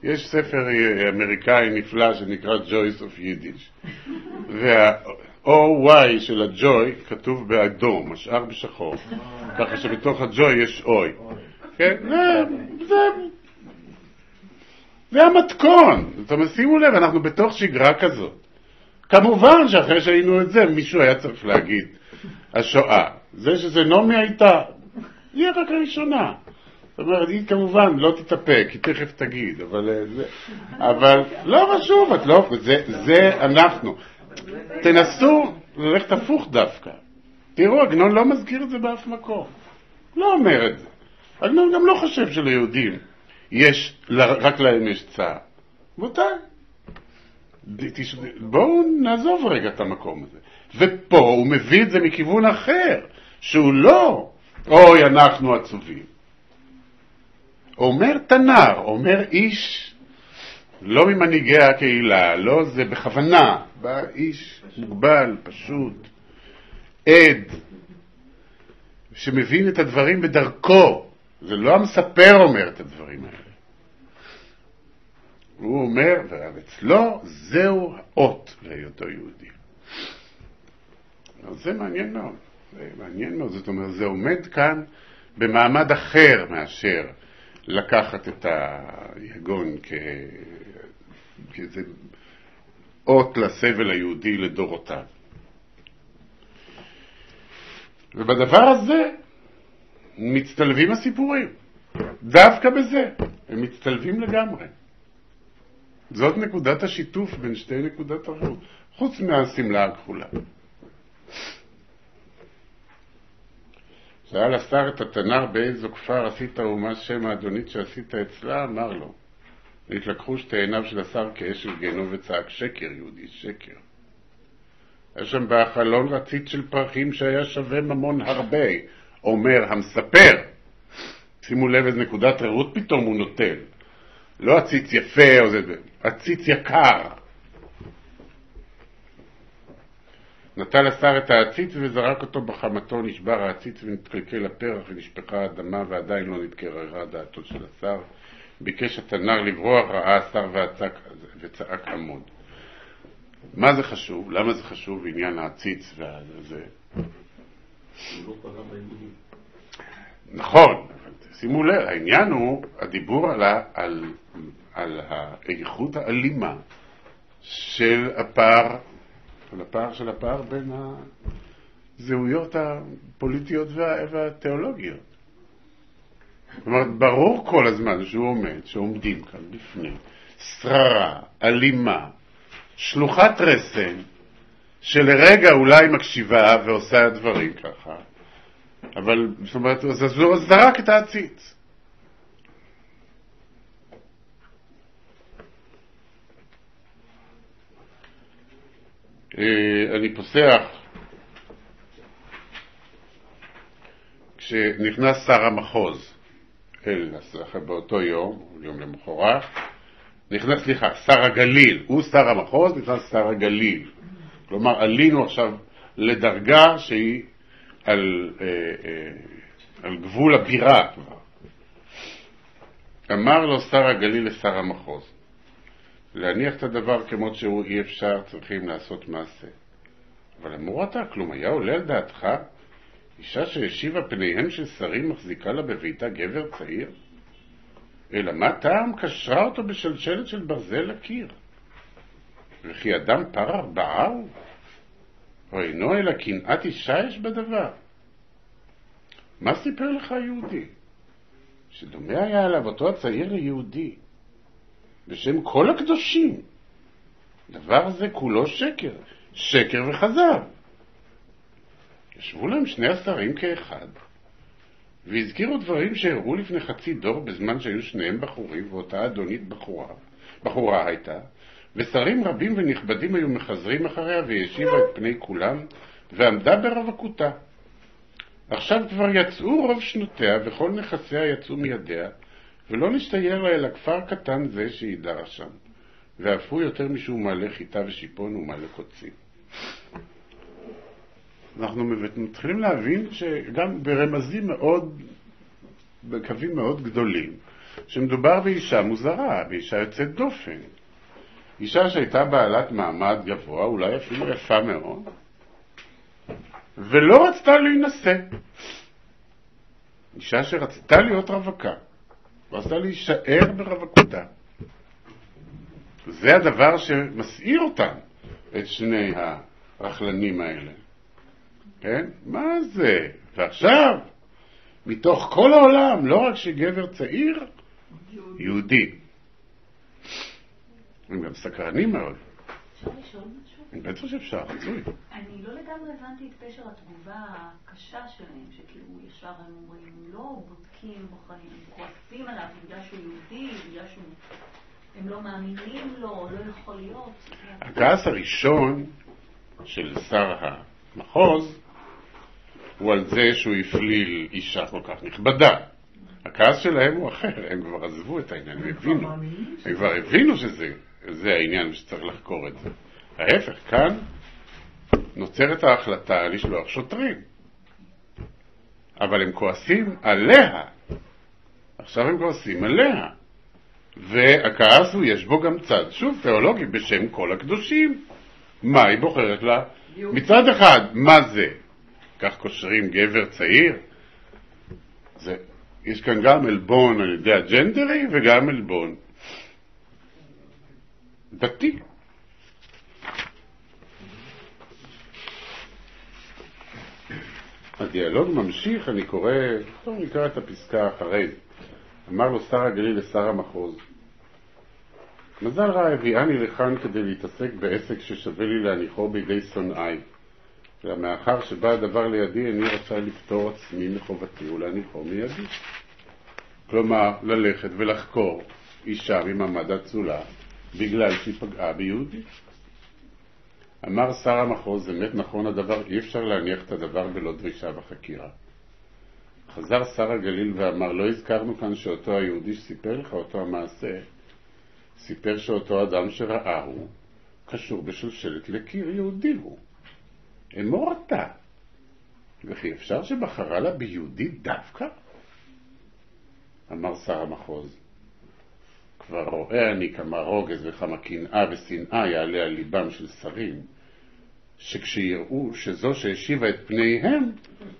יש ספר אמריקאי נפלא שנקרא Joys of Yiddish. וה-O-Y של הג'וי כתוב באדום, השאר בשחור. ככה שבתוך הג'וי יש אוי. כן? זה המתכון. זאת אומרת, שימו לב, אנחנו בתוך שגרה כזאת. כמובן שאחרי שהיינו את זה, מישהו היה צריך להגיד, השואה. זה שזה נעמי הייתה, היא רק הראשונה. זאת אומרת, היא כמובן לא תתאפק, היא תכף תגיד, אבל לא חשוב, זה אנחנו. תנסו ללכת הפוך דווקא. תראו, עגנון לא מזכיר את זה באף מקום. לא אומר את זה. עגנון גם לא חושב שליהודים רק להם יש צער. בואו נעזוב רגע את המקום הזה. ופה הוא מביא את זה מכיוון אחר, שהוא לא, אוי אנחנו עצובים. אומר תנ"ר, אומר איש, לא ממנהיגי הקהילה, לא זה בכוונה, בא איש מוגבל, פשוט, עד, שמבין את הדברים בדרכו, זה לא המספר אומר את הדברים האלה. הוא אומר, ואצלו זהו האות להיותו יהודי. אז זה מעניין מאוד. זה מעניין מאוד. זאת אומרת, זה עומד כאן במעמד אחר מאשר לקחת את היגון כאיזה אות לסבל היהודי לדורותיו. ובדבר הזה מצטלבים הסיפורים. דווקא בזה הם מצטלבים לגמרי. זאת נקודת השיתוף בין שתי נקודות הראות, חוץ מהסמלה הכחולה. שאל השר את התנר באיזו כפר עשית ומה שם האדונית שעשית אצלה, אמר לו, והתלקחו שתי עיניו של השר כאש של גיהנום וצעק, שקר יהודי, שקר. היה שם בחלון רצית של פרחים שהיה שווה ממון הרבה, אומר המספר. שימו לב איזה נקודת ראות פתאום הוא נוטל. לא עציץ יפה או זה, עציץ יקר. נטל השר את העציץ וזרק אותו בחמתו, נשבר העציץ ונתקלקל לפרח ונשפכה האדמה ועדיין לא נתקררה דעתו של השר. ביקש התנר לברוח, ראה השר וצעק עמוד. מה זה חשוב? למה זה חשוב בעניין העציץ וזה? לא פגע ביהודים. נכון, שימו לב, העניין הוא הדיבור על האיכות האלימה של הפער, של הפער בין הזהויות הפוליטיות והתיאולוגיות. זאת אומרת, ברור כל הזמן שהוא עומד, שעומדים כאן בפני שררה, אלימה, שלוחת רסן, שלרגע אולי מקשיבה ועושה דברים ככה, אבל זאת אומרת, אז זרק את העציץ. אני פוסח, כשנכנס שר המחוז באותו יום, יום למחרת, נכנס, שר הגליל, הוא שר המחוז, נכנס שר הגליל. כלומר, עלינו עכשיו לדרגה שהיא על גבול הבירה כבר. אמר לו שר הגליל לשר המחוז, להניח את הדבר כמות שהוא אי אפשר, צריכים לעשות מעשה. אבל אמרו אתה, כלום היה עולה על דעתך, אישה שהשיבה פניהם של שרים מחזיקה לה בביתה גבר צעיר? אלא מה טעם קשרה אותו בשלשלת של ברזל לקיר? וכי אדם פר ארבעה הוא? או אינו אלא קנאת אישה יש בדבר? מה סיפר לך יהודי? שדומה היה עליו אותו הצעיר ליהודי, בשם כל הקדושים. דבר זה כולו שקר, שקר וחזר. ישבו להם שני השרים כאחד, והזכירו דברים שהראו לפני חצי דור בזמן שהיו שניהם בחורים, ואותה אדונית בחורה הייתה, ושרים רבים ונכבדים היו מחזרים אחריה, וישיבה את פני כולם, ועמדה ברווקותה. עכשיו כבר יצאו רוב שנותיה, וכל נכסיה יצאו מידיה, ולא נשתייר לה אלא כפר קטן זה שידרה שם, ואף הוא יותר משהו מעלה חיטה ושיפון ומעלה קוצים. אנחנו מתחילים להבין שגם ברמזים מאוד, בקווים מאוד גדולים, שמדובר באישה מוזרה, באישה יוצאת דופן. אישה שהייתה בעלת מעמד גבוה, אולי אפילו יפה מאוד, ולא רצתה להינשא. אישה שרצתה להיות רווקה, ורצתה להישאר ברווקותה. זה הדבר שמסעיר אותם, את שני הרחלנים האלה. כן? מה זה? ועכשיו, מתוך כל העולם, לא רק שגבר צעיר, יהודי. הם גם סקרנים מאוד. אפשר לשאול משהו? אני בטח שאפשר, רצוי. אני לא לגמרי הבנתי את פשר התגובה הקשה שלהם, שכאילו ישר הם אומרים, לא בודקים, בוחנים, הם כועסים עליו בגלל שהוא יהודי, בגלל הם לא מאמינים לו, לא יכול להיות. הכעס הראשון של שר המחוז הוא על זה שהוא הפליל אישה כל כך נכבדה. הכעס שלהם הוא אחר, הם כבר עזבו את העניין, הם כבר הבינו שזה העניין שצריך לחקור את זה. ההפך, כאן נוצרת ההחלטה לשלוח שוטרים, אבל הם כועסים עליה עכשיו הם כועסים עליה. והכעס הוא, יש בו גם צד, שוב, תיאולוגי, בשם כל הקדושים. מה היא בוחרת לה? מצד אחד, מה זה? כך קושרים גבר צעיר? יש כאן גם אלבון על ידי הג'נדרי וגם אלבון דתי. הדיאלוג ממשיך, אני קורא, נקרא את הפסקה אחרי זה. אמר לו שר הגליל לשר המחוז, מזל רע הביאני לכאן כדי להתעסק בעסק ששווה לי להניחו בידי שונאי. ומאחר שבא הדבר לידי, אני רצה לפתור עצמי מחובתי ולהניחו מידי. כלומר, ללכת ולחקור אישה ממעמד אצולה בגלל שהיא פגעה ביהודי. אמר שר המחוז, באמת נכון הדבר, אי אפשר להניח את הדבר בלא דרישה בחקירה. חזר שר הגליל ואמר, לא הזכרנו כאן שאותו היהודי שסיפר לך אותו המעשה, סיפר שאותו אדם שראה הוא קשור בשלשלת לקיר, יהודי הוא. אמור אתה, וכי אפשר שבחרה לה ביהודי דווקא? אמר שר המחוז, כבר רואה אני כמה רוגז וכמה קנאה ושנאה יעלה על ליבם של שרים, שכשיראו שזו שהשיבה את פניהם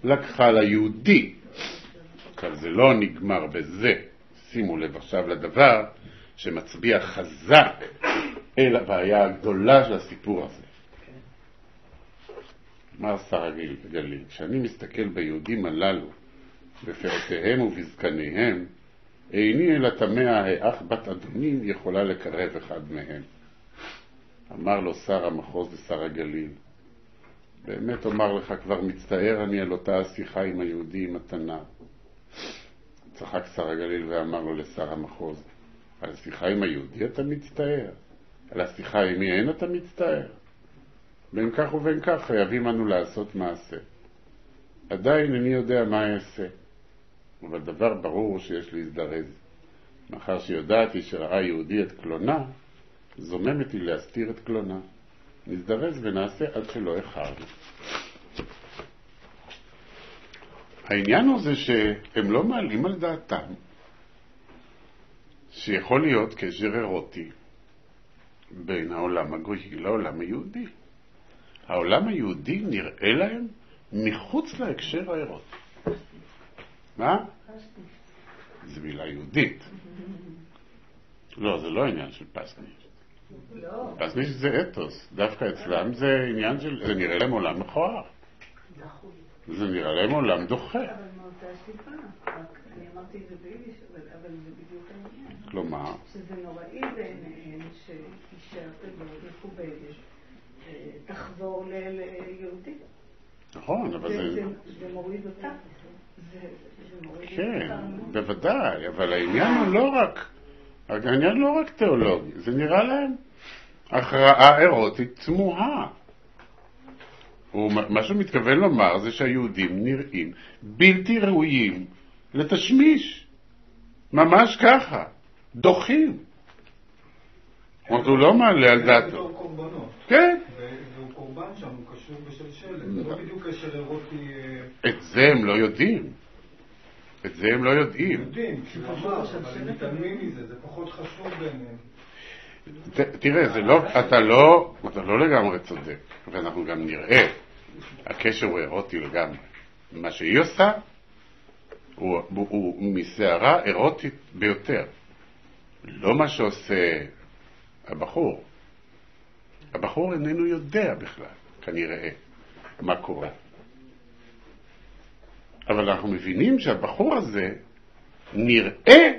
לקחה ליהודי. אבל זה לא נגמר בזה. שימו לב עכשיו לדבר שמצביע חזק אל הבעיה הגדולה של הסיפור הזה. אמר שר הגליל, כשאני מסתכל ביהודים הללו, בפאותיהם ובזקניהם, איני אלא תמה האח בת אדונים יכולה לקרב אחד מהם. אמר לו שר המחוז לשר הגליל, באמת אומר לך, כבר מצטער אני על אותה השיחה עם היהודי עם התנא. צחק שר הגליל ואמר לו לשר המחוז, על השיחה עם היהודי אתה מצטער? על השיחה עם מי אין אתה מצטער? בין כך ובין כך חייבים אנו לעשות מעשה. עדיין אני יודע מה אעשה, אבל דבר ברור שיש להזדרז. מאחר שיודעתי שראה יהודי את קלונה, זוממת היא להסתיר את קלונה. נזדרז ונעשה עד שלא איחרנו. העניין הוא זה שהם לא מעלים על דעתם שיכול להיות קשר אירוטי בין העולם הגויי לעולם היהודי. העולם היהודי נראה להם מחוץ להקשר האירוטי. מה? זה מילה יהודית. לא, זה לא עניין של פסניש. פסניש זה אתוס. דווקא אצלם זה עניין של... זה נראה להם עולם מכוער. זה נראה להם עולם דוחה. אבל מאותה סיבה. אני אמרתי את זה ביידיש, אבל זה בדיוק העניין. כלומר? שזה נוראי בעיניהם שאישה מאוד מכובדת תחבור ליהודי. נכון, אבל זה מוריד אותה. כן, בוודאי, אבל העניין לא רק תיאולוגי, זה נראה להם הכרעה אירוטית צמוהה. מה שהוא מתכוון לומר זה שהיהודים נראים בלתי ראויים לתשמיש. ממש ככה, דוחים. הוא לא מעלה על דעתו. זה בתור קורבנות. כן. והוא קורבן שם, הוא קשור בשלשלת. זה לא בדיוק קשר אירוטי... את זה הם לא יודעים. את זה הם לא יודעים. יודעים, כי הוא אמר, אבל הם מתעלמים מזה, זה פחות חשוב ביניהם. תראה, אתה לא לגמרי צודק, ואנחנו גם נראה, הקשר הוא אירוטי לגמרי. מה שהיא עושה, הוא מסערה אירוטית ביותר. לא מה שעושה הבחור. הבחור איננו יודע בכלל, כנראה, מה קורה. אבל אנחנו מבינים שהבחור הזה נראה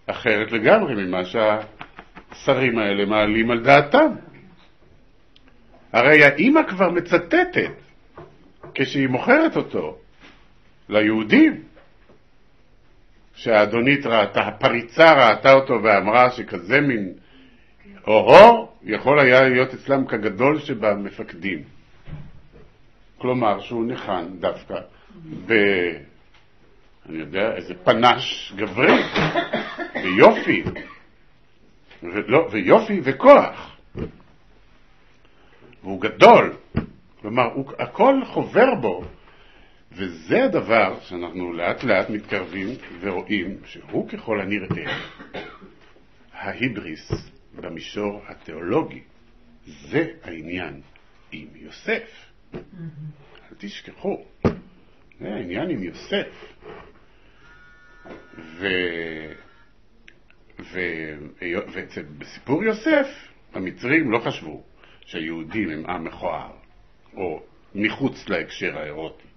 אחרת לגמרי ממה שהשרים האלה מעלים על דעתם. הרי האמא כבר מצטטת כשהיא מוכרת אותו ליהודים, שהאדונית ראתה, הפריצה ראתה אותו ואמרה שכזה מין אורו יכול היה להיות אצלם כגדול שבמפקדים. כלומר שהוא נחן דווקא אני יודע, איזה פנש גברי, ויופי, ויופי וכוח. והוא גדול. כלומר, הכל חובר בו וזה הדבר שאנחנו לאט לאט מתקרבים ורואים שהוא ככל הנראה ההיבריס במישור התיאולוגי. זה העניין עם יוסף. אל תשכחו, זה העניין עם יוסף. ובסיפור יוסף המצרים לא חשבו שהיהודים הם עם מכוער או מחוץ להקשר האירוטי.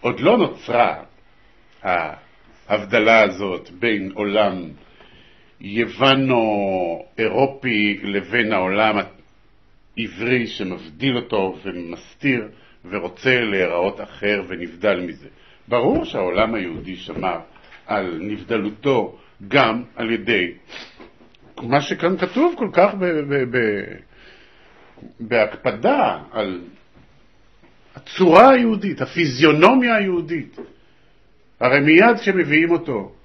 עוד לא נוצרה ההבדלה הזאת בין עולם יוונו-אירופי לבין העולם העברי שמבדיל אותו ומסתיר ורוצה להיראות אחר ונבדל מזה. ברור שהעולם היהודי שמר על נבדלותו גם על ידי מה שכאן כתוב כל כך בהקפדה על הצורה היהודית, הפיזיונומיה היהודית. הרי מיד כשמביאים אותו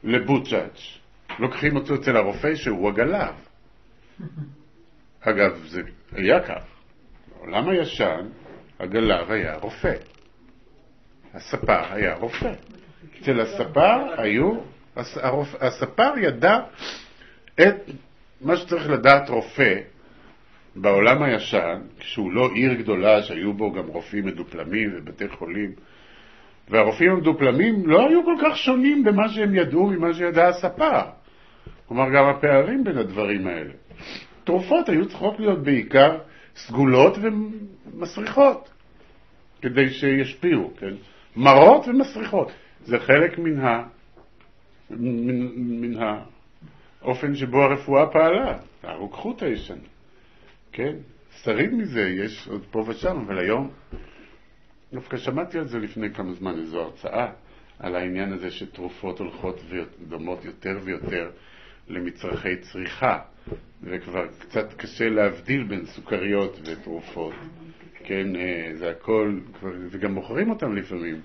לבוצ'אץ' לוקחים אותו אצל הרופא שהוא הגלב. אגב, זה היה כך. בעולם הישן הגלב היה רופא. הספר היה רופא. אצל הספר הספר ידע את מה שצריך לדעת רופא בעולם הישן, כשהוא לא עיר גדולה שהיו בו גם רופאים מדופלמים ובתי חולים, והרופאים המדופלמים לא היו כל כך שונים במה שהם ידעו ממה שידע הספר. כלומר, גם הפערים בין הדברים האלה. תרופות היו צריכות להיות בעיקר סגולות ומסריחות, כדי שישפיעו, כן? מרות ומסריחות. זה חלק מן האופן שבו הרפואה פעלה, הרוקחות הישנה. כן? שריד מזה יש עוד פה ושם, אבל היום, דווקא שמעתי על זה לפני כמה זמן, איזו הרצאה, על העניין הזה שתרופות הולכות ודומות יותר ויותר למצרכי צריכה, וכבר קצת קשה להבדיל בין סוכריות ותרופות. כן, זה הכל, וגם מוכרים אותם לפעמים.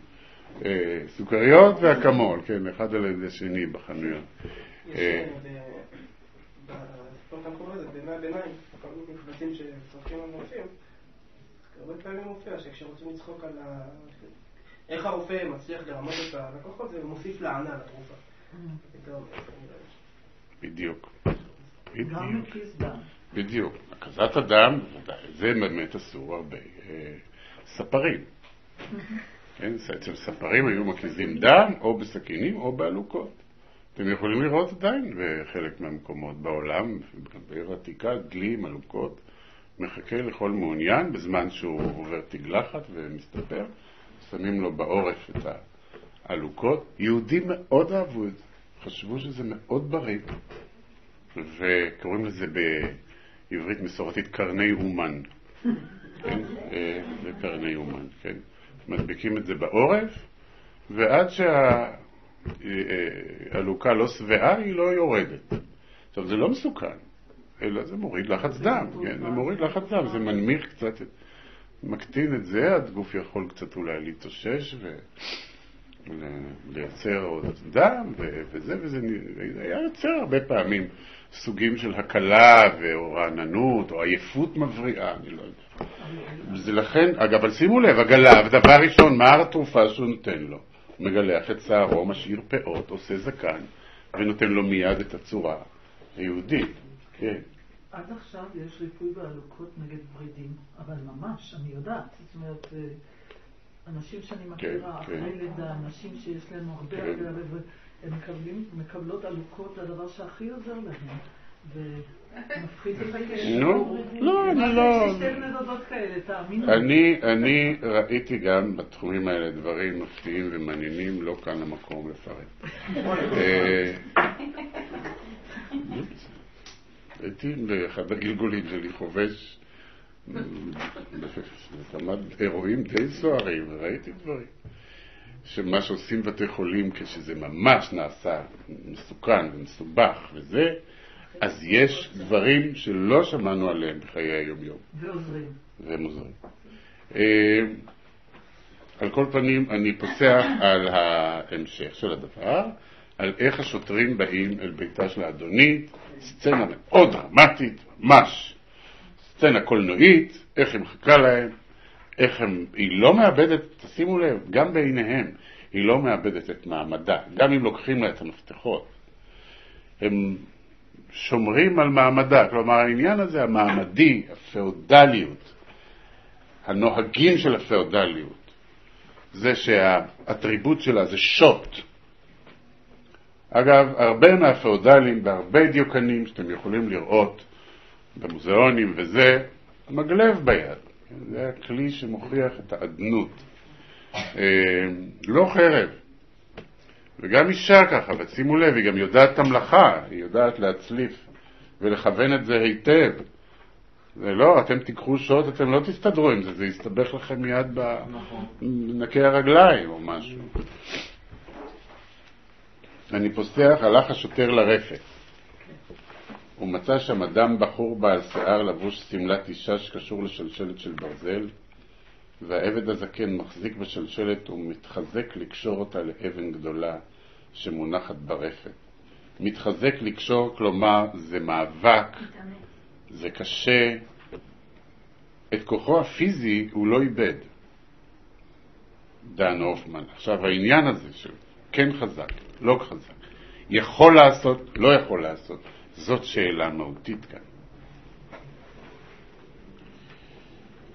סוכריות והקמול, כן, אחד על ידי שני בחנויות. כאן קורא לזה, בימי הביניים, כל מיני קבצים שצורכים על רופאים, הרבה פעמים מופיע שכשרוצים לצחוק על איך הרופא מצליח לרמות את הלקוחות, זה מוסיף לענה לתרופה. בדיוק. בדיוק. הקזת הדם, זה באמת אסור הרבה. ספרים. כן, אצל ספרים היו מקזים דם או בסכינים או בעלוקות. אתם יכולים לראות עדיין בחלק מהמקומות בעולם, בעיר עתיקה, דלים, עלוקות, מחכה לכל מעוניין בזמן שהוא עובר תגלחת ומסתפר, שמים לו בעורף את העלוקות. יהודים מאוד אהבו את זה, חשבו שזה מאוד בריא, וקוראים לזה בעברית מסורתית קרני אומן. כן? זה קרני אומן, כן? מדביקים את זה בעורף, ועד שהעלוקה לא שבעה, היא לא יורדת. עכשיו, זה לא מסוכן, אלא זה מוריד לחץ דם, כן? זה מוריד לחץ דם, זה מנמיך קצת, מקטין את זה, הגוף יכול קצת אולי להתאושש ולייצר עוד דם, וזה היה יוצר הרבה פעמים סוגים של הקלה או רעננות או עייפות מבריאה, אני לא יודע. זה לכן, אגב, אבל שימו לב, הגלב, דבר ראשון, מה התרופה שהוא נותן לו? הוא מגלח את שערו, משאיר פאות, עושה זקן, ונותן לו מיד את הצורה היהודית. כן. עד עכשיו יש ריפוי בעלוקות נגד ורידים, אבל ממש, אני יודעת, זאת אומרת, אנשים שאני מכירה, אחרי לידה, אנשים שיש להם הרבה, הם מקבלות עלוקות, זה הדבר שהכי עוזר להם, ומפחיד את הכאב. לא, אני לא... יש שתי נדודות כאלה, תאמינו. אני ראיתי גם בתחומים האלה דברים מפתיעים ומעניינים, לא כאן המקום לפרט. הייתי באחד הגלגולים שלי חובש כמה אירועים די סוערים, ראיתי דברים שמה שעושים בתי חולים כשזה ממש נעשה מסוכן ומסובך וזה, אז יש דברים שלא שמענו עליהם בחיי היום-יום והם עוזרים. על כל פנים אני פוסח על ההמשך של הדבר, על איך השוטרים באים אל ביתה של האדונית, סצנה מאוד דרמטית, ממש סצנה קולנועית, איך היא מחכה להם, היא לא מאבדת, תשימו לב, גם בעיניהם, היא לא מאבדת את מעמדה, גם אם לוקחים לה את המפתחות. הם שומרים על מעמדה, כלומר העניין הזה, המעמדי, הפאודליות, הנוהגים של הפאודליות, זה שהאטריבוט שלה זה שוט. אגב, הרבה מהפאודלים והרבה דיוקנים שאתם יכולים לראות במוזיאונים וזה, מגלב ביד. זה הכלי שמוכיח את העדנות. לא חרב. וגם אישה ככה, ושימו לב, היא גם יודעת את המלאכה, היא יודעת להצליף ולכוון את זה היטב. זה לא, אתם תיקחו שוט, אתם לא תסתדרו עם זה, זה יסתבך לכם מיד בנקי הרגליים או משהו. אני פוסח, הלך השוטר לרפת. הוא מצא שם אדם בחור בעל שיער לבוש סמלת אישה שקשור לשלשלת של ברזל, והעבד הזקן מחזיק בשלשלת ומתחזק לקשור אותה לאבן גדולה שמונחת ברפת. מתחזק לקשור, כלומר זה מאבק, זה קשה. את כוחו הפיזי הוא לא איבד. דן הופמן. עכשיו העניין הזה של כן חזק, לא חזק, יכול לעשות, לא יכול לעשות, זאת שאלה מהותית כאן.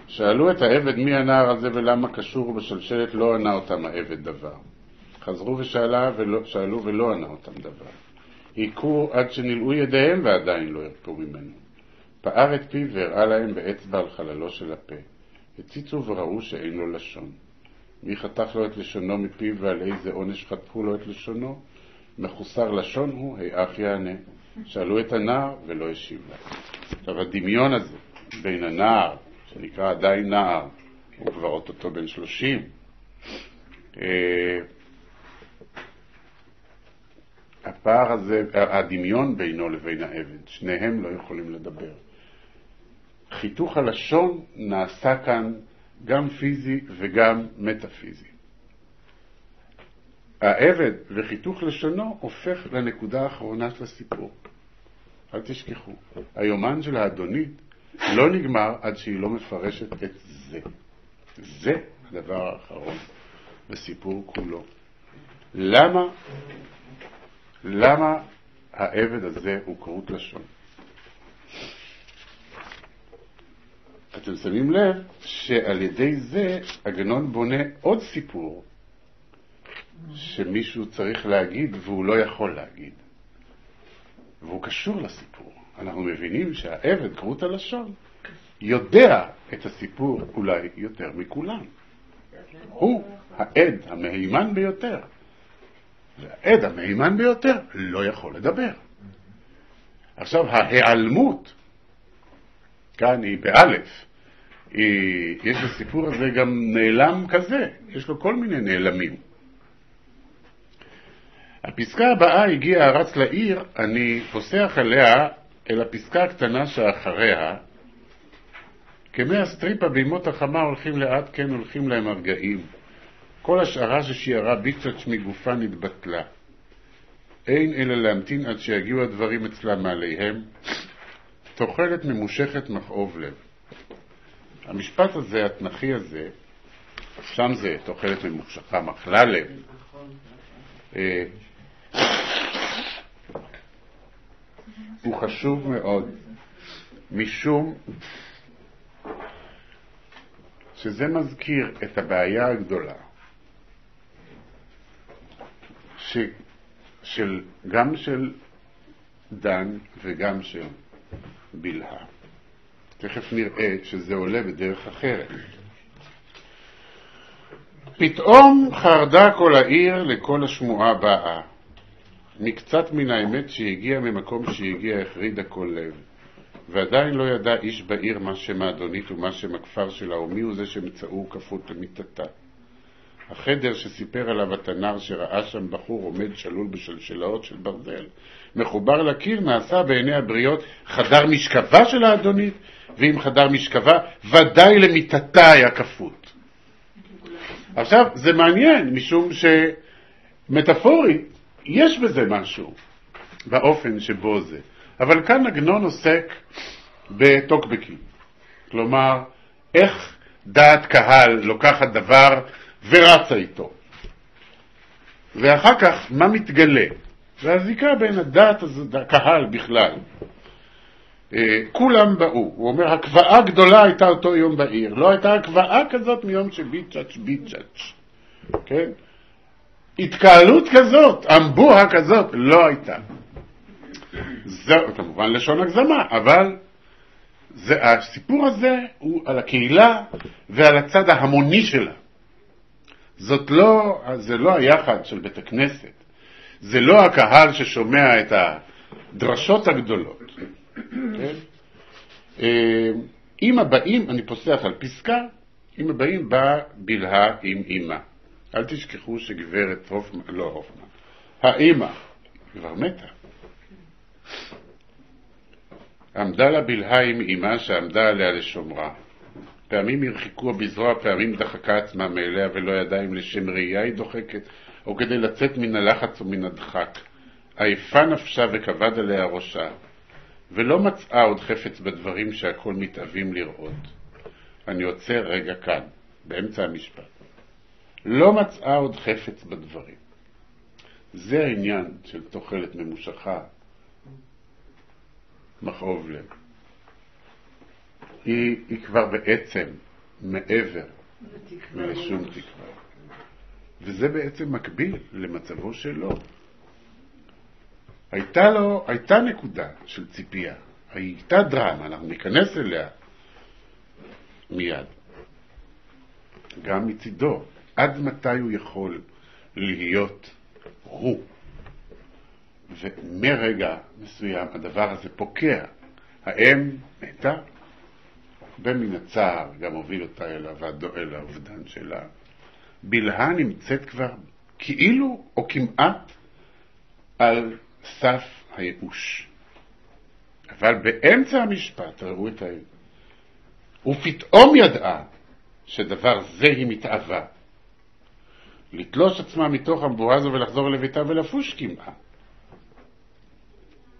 שאלו את העבד מי הנער הזה ולמה קשור בשלשלת, לא ענה אותם העבד דבר. חזרו ושאלו ולא ענה אותם דבר. עיקרו עד שנלאו ידיהם ועדיין לא ירפו ממנו. פער את פיו והראה להם באצבע על חללו של הפה. הציצו וראו שאין לו לשון. מי חתך לו את לשונו מפיו ועל איזה עונש חתכו לו את לשונו? מחוסר לשון הוא, היאך יענה. שאלו את הנער ולא השיב לה. עכשיו הדמיון הזה בין הנער, שנקרא עדיין נער, הוא כבר אותו בן 30, הפער הזה, הדמיון בינו לבין העבד, שניהם לא יכולים לדבר. חיתוך הלשון נעשה כאן גם פיזי וגם מטאפיזי. העבד וחיתוך לשונו הופך לנקודה האחרונה של הסיפור. אל תשכחו, היומן של האדונית לא נגמר עד שהיא לא מפרשת את זה. זה הדבר האחרון בסיפור כולו. למה העבד הזה הוא קרות לשון? אתם שמים לב שעל ידי זה הגנון בונה עוד סיפור שמישהו צריך להגיד והוא לא יכול להגיד. והוא קשור לסיפור. אנחנו מבינים שהעבד, קרות הלשון, יודע את הסיפור אולי יותר מכולם. הוא העד המהימן ביותר. והעד המהימן ביותר לא יכול לדבר. עכשיו, ההיעלמות, כאן היא באלף, יש בסיפור הזה גם נעלם כזה, יש לו כל מיני נעלמים. הפסקה הבאה הגיעה רץ לעיר, אני פוסח עליה אל הפסקה הקטנה שאחריה, כמי הסטריפה בימות החמה הולכים לאט, כן הולכים להם הרגעים. כל השערה ששיערה ביצ'ץ' מגופה נתבטלה. אין אלא להמתין עד שיגיעו הדברים אצלה מעליהם. תוחלת ממושכת מכאוב לב. המשפט הזה, התנחי הזה, שם זה תוחלת ממושכה מחלה לב. הוא חשוב מאוד, משום שזה מזכיר את הבעיה הגדולה גם של דן וגם של בלהה. תכף נראה שזה עולה בדרך אחרת. פתאום חרדה כל העיר לכל השמועה באה. מקצת מן האמת שהגיע ממקום שהגיע החרידה כל לב. ועדיין לא ידע איש בעיר מה שם האדונית ומה שם הכפר שלה ומי הוא זה שמצאו כפות למיטתה. החדר שסיפר עליו התנר שראה שם בחור עומד שלול בשלשלאות של ברזל מחובר לקיר נעשה בעיני הבריות חדר משכבה של האדונית, ואם חדר משכבה ודאי למיטתה היה כפות. עכשיו זה מעניין משום שמטאפורית יש בזה משהו באופן שבו זה, אבל כאן עגנון עוסק בטוקבקים, כלומר איך דעת קהל לוקחת דבר ורצה איתו. ואחר כך, מה מתגלה? זה הזיקה בין הדעת הקהל בכלל. כולם באו. הוא אומר, הקבעה גדולה הייתה אותו יום בעיר. לא הייתה הקבעה כזאת מיום שביצ'ץ'. כן? התקהלות כזאת, אמבוה כזאת, לא הייתה. זהו, כמובן לשון הגזמה, אבל הסיפור הזה הוא על הקהילה ועל הצד ההמוני שלה. זה לא היחד של בית הכנסת. זה לא הקהל ששומע את הדרשות הגדולות. כן? אם הבאים, אני פוסח על פסקה, אם הבאים בא בלהה עם אמא. אל תשכחו שגברת הופמן, האמא, כבר מתה. עמדה לה בלהה עם אמא שעמדה עליה לשומרה. פעמים הרחיקוה בזרוע, פעמים דחקה עצמה מאליה ולא ידעה אם לשם ראייה היא דוחקת, או כדי לצאת מן הלחץ ומן הדחק. עייפה נפשה וכבד עליה ראשה, ולא מצאה עוד חפץ בדברים שהכל מתאבים לראות. אני עוצר רגע כאן, באמצע המשפט. לא מצאה עוד חפץ בדברים. זה העניין של תוחלת ממושכה, מכאוב לב. היא כבר בעצם מעבר לשום תקווה. וזה בעצם מקביל למצבו שלו. הייתה נקודה של ציפייה. הייתה דרמה, אנחנו ניכנס אליה מיד. גם מצידו, עד מתי הוא יכול להיות הוא. ומרגע מסוים הדבר הזה פוקע. האם מתה, בין מן הצער גם הוביל אותה אל האובדן שלה. בלהה נמצאת כבר כאילו או כמעט על סף הייאוש. אבל באמצע המשפט, ראו את העד, ופתאום ידעה שדבר זה היא מתאווה. לתלוש עצמה מתוך המבואה הזו ולחזור לביתה ולפוש כמעה.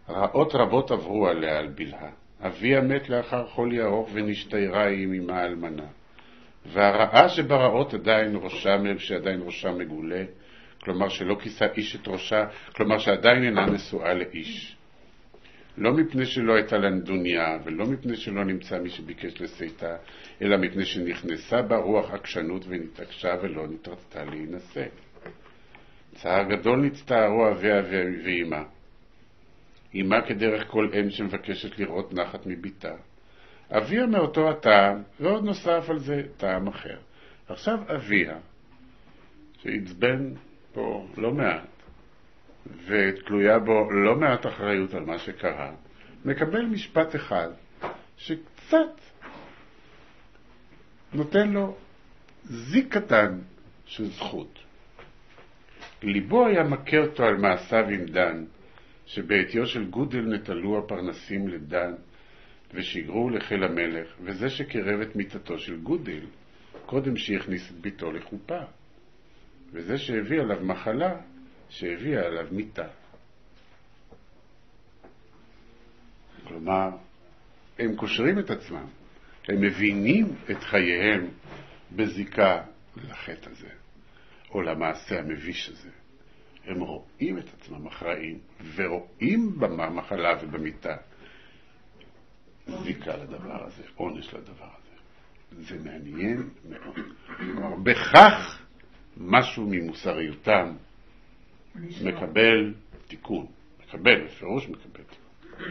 רעות רבות עברו עליה על בלהה. אביה מת לאחר חולי ארוך ונשתיירה היא ממה אלמנה. והרעה שברעות עדיין ראשה מגולה, כלומר שלא כיסה איש את ראשה, כלומר שעדיין אינה נשואה לאיש. לא מפני שלא הייתה לה נדוניה, ולא מפני שלא נמצא מי שביקש לסייתה, אלא מפני שנכנסה בה רוח עקשנות ונתעקשה ולא נתרצתה להינשא. צער גדול נצטערו אביה ואימה. אימה כדרך כל אם שמבקשת לראות נחת מביתה. אביה מאותו הטעם, ועוד נוסף על זה טעם אחר. עכשיו אביה, שהצבן פה לא מעט, ותלויה בו לא מעט אחריות על מה שקרה, מקבל משפט אחד שקצת נותן לו זיק קטן של זכות. ליבו היה מכה אותו על מעשיו עם דן, שבעתיו של גודל נטלו הפרנסים לדן ושיגרו לחיל המלך, וזה שקרב את מיטתו של גודל קודם שהכניס את ביתו לחופה, וזה שהביא עליו מחלה שהביאה עליו מיטה. כלומר, הם קושרים את עצמם, הם מבינים את חייהם בזיקה לחטא הזה, או למעשה המביש הזה. הם רואים את עצמם אחראים, ורואים במחלה ובמיטה זיקה לדבר הזה, עונש לדבר הזה. זה מעניין מאוד. כלומר, בכך משהו ממוסריותם מקבל תיקון. מקבל, בפירוש מקבל תיקון.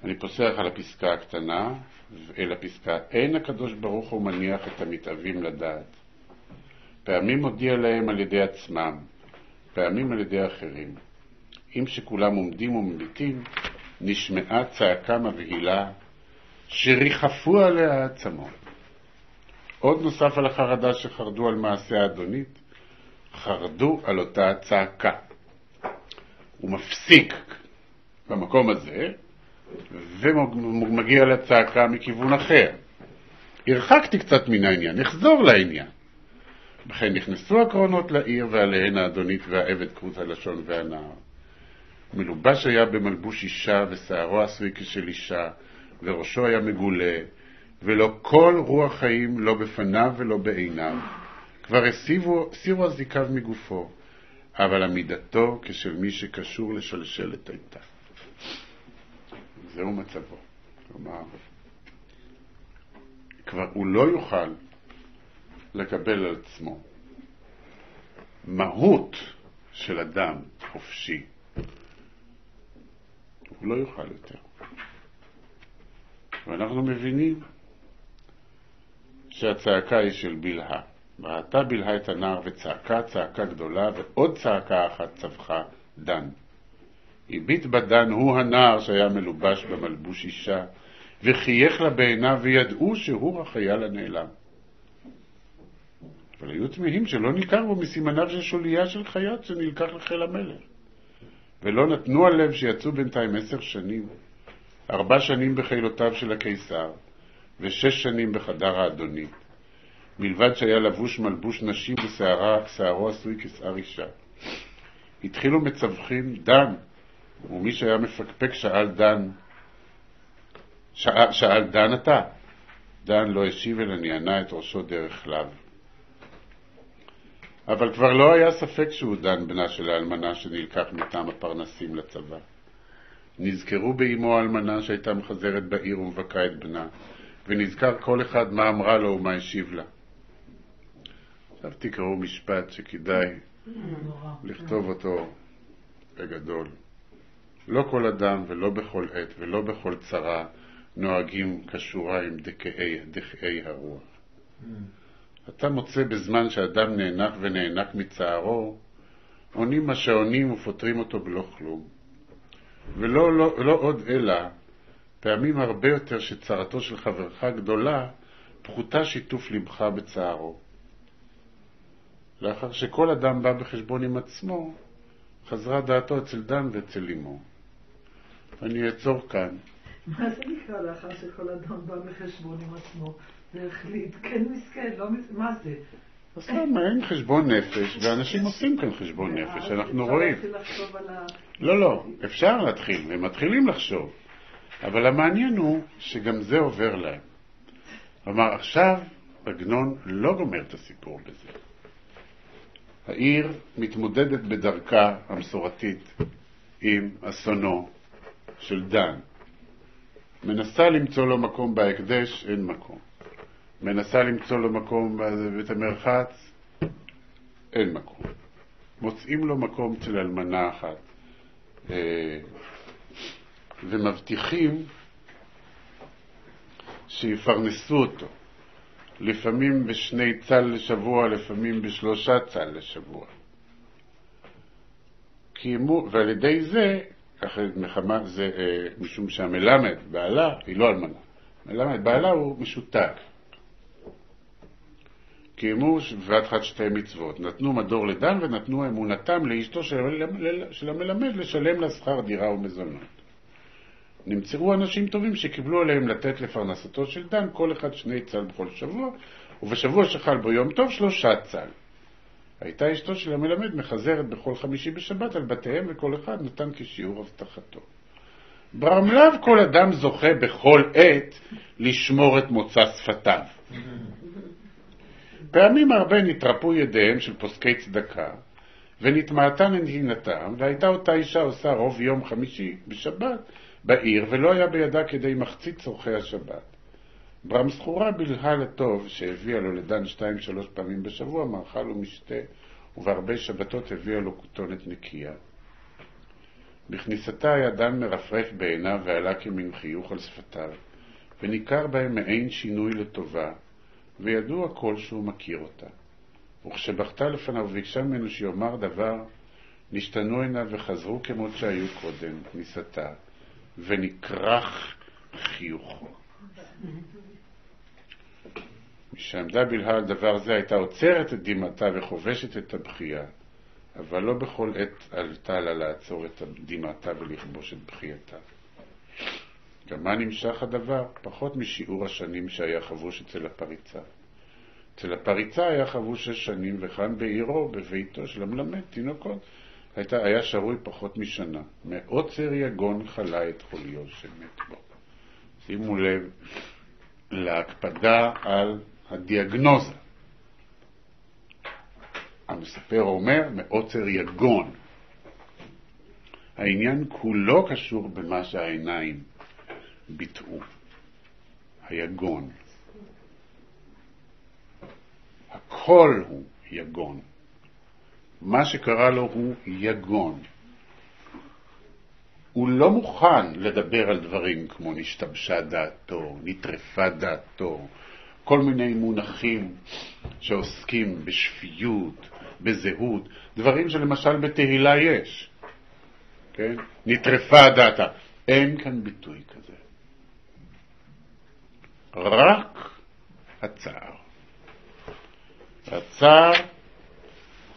אני פוסח על הפסקה הקטנה, אל הפסקה, אין הקדוש ברוך הוא מניח את המתאבים לדעת. פעמים מודיע להם על ידי עצמם, פעמים על ידי אחרים. אם שכולם עומדים ומביטים, נשמעה צעקה מבהילה, שריחפו עליה העצמות. עוד נוסף על החרדה שחרדו על מעשה האדונית, חרדו על אותה צעקה. הוא מפסיק במקום הזה, ומגיע לצעקה מכיוון אחר. הרחקתי קצת מן העניין, נחזור לעניין. בכן נכנסו הקרונות לעיר, ועליהן האדונית והעבד כרות הלשון והנער. מלובש היה במלבוש אישה, ושערו עשוי כשל אישה, וראשו היה מגולה, ולא כל רוח חיים, לא בפניו ולא בעיניו. כבר הסירו הזיקיו מגופו, אבל עמידתו כשל מי שקשור לשלשלת הייתה. זהו מצבו. כלומר, כבר הוא לא יוכל לקבל על עצמו מהות של אדם חופשי. הוא לא יוכל יותר. ואנחנו מבינים שהצעקה היא של בלהה. ראתה בלהה את הנער וצעקה צעקה גדולה, ועוד צעקה אחת צווחה דן. הביט בדן הוא הנער שהיה מלובש במלבוש אישה, וחייך לה בעיניו, וידעו שהוא החייל הנעלם. אבל היו תמיהים שלא ניכר בו מסימניו של שוליה של חיות שנלקח לחיל המלך. ולא נתנו על לב שיצאו בינתיים 10 שנים, 4 שנים בחילותיו של הקיסר, ו6 שנים בחדר האדונית, מלבד שהיה לבוש מלבוש נשים ושערו עשוי כשער אישה. התחילו מצווחים דן, ומי שהיה מפקפק שאל דן אתה. דן לא השיב אלא נענה את ראשו דרך לב. אבל כבר לא היה ספק שהוא דן, בנה של האלמנה שנלקח מטעם הפרנסים לצבא. נזכרו באמו האלמנה שהייתה מחזרת בעיר ומבכה את בנה, ונזכר כל אחד מה אמרה לו ומה השיב לה. עכשיו תקראו משפט שכדאי לכתוב אותו בגדול. לא כל אדם ולא בכל עת ולא בכל צרה נוהגים כשורה עם דכאי הרוח. אתה מוצא בזמן שאדם נאנח ונאנק מצערו, עונים מה שעונים ופותרים אותו בלא כלום. ולא עוד אלא, פעמים הרבה יותר שצרתו של חברך גדולה, פחותה שיתוף לבך בצערו. לאחר שכל אדם בא בחשבון עם עצמו, חזרה דעתו אצל דן ואצל אמו. אני אעצור כאן. מה זה נקרא לאחר שכל אדם בא בחשבון עם עצמו? זה החליט, כן מסכן, לא מסכן, מה זה? אז למה אין חשבון נפש, ואנשים עושים כאן חשבון נפש, אנחנו רואים. לא, אפשר להתחיל, הם מתחילים לחשוב. אבל המעניין הוא שגם זה עובר להם. כלומר, עכשיו עגנון לא גומר את הסיפור בזה. העיר מתמודדת בדרכה המסורתית עם אסונו של דן. מנסה למצוא לו מקום בהקדש, אין מקום. מנסה למצוא לו מקום בבית המרחץ, אין מקום. מוצאים לו מקום אצל אלמנה אחת. ומבטיחים שיפרנסו אותו. לפעמים ב2 צל לשבוע, לפעמים ב3 צל לשבוע. ועל ידי זה, אחרת מחמה, זה משום שהמלמד, בעלה, היא לא אלמנה. מלמד, בעלה הוא משותק. קיימו שבעת חד 2 מצוות. נתנו מדור לדן ונתנו אמונתם לאשתו של המלמד לשלם לה שכר דירה ומזונות. נמצאו אנשים טובים שקיבלו עליהם לתת לפרנסתו של דן כל אחד 2 צל בכל שבוע, ובשבוע שחל בו יום טוב 3 צל. הייתה אשתו של המלמד מחזרת בכל חמישי בשבת על בתיהם, וכל אחד נתן כשיעור הבטחתו. ברמלב כל אדם זוכה בכל עת לשמור את מוצא שפתיו. פעמים הרבה נתרפו ידיהם של פוסקי צדקה, ונתמעטה נתינתם, והייתה אותה אישה עושה רוב יום חמישי בשבת בעיר, ולא היה בידה כדי מחצית צורכי השבת. ברם סחורה בלהה לטוב שהביאה לו לדן 2-3 פעמים בשבוע, מאכל ומשתה, ובהרבה שבתות הביאה לו כותונת נקייה. בכניסתה היה דן מרפרף בעיניו ועלה כמין חיוך על שפתיו, וניכר בהם מעין שינוי לטובה, וידוע כל שהוא מכיר אותה. וכשבכתה לפניו וביקשה ממנו שיאמר דבר, נשתנו עיניו וחזרו כמות שהיו קודם כניסתה, ונקרח חיוכו. משעמדה בלהה על דבר זה הייתה עוצרת את דמעתה וחובשת את הבכייה, אבל לא בכל עת עלתה לה לעצור את דמעתה ולכבוש את בכייתה. גם מה נמשך הדבר? פחות משיעור השנים שהיה חבוש אצל הפריצה. אצל הפריצה היה חבוש 6 שנים, וכאן בעירו, בביתו של המלמד, תינוקות, היה שרוי פחות משנה. מעוצר יגון חלה את חוליו שמת בו. שימו לב להקפדה על הדיאגנוזה. המספר אומר מעוצר יגון. העניין כולו קשור במה שהעיניים ביטאו. היגון. הכל הוא יגון. מה שקרה לו הוא יגון. הוא לא מוכן לדבר על דברים כמו נשתבשה דעתו, נטרפה דעתו, כל מיני מונחים שעוסקים בשפיות, בזהות, דברים שלמשל בתהילה יש. כן? נטרפה דעתה. אין כאן ביטוי כזה. רק הצער. הצער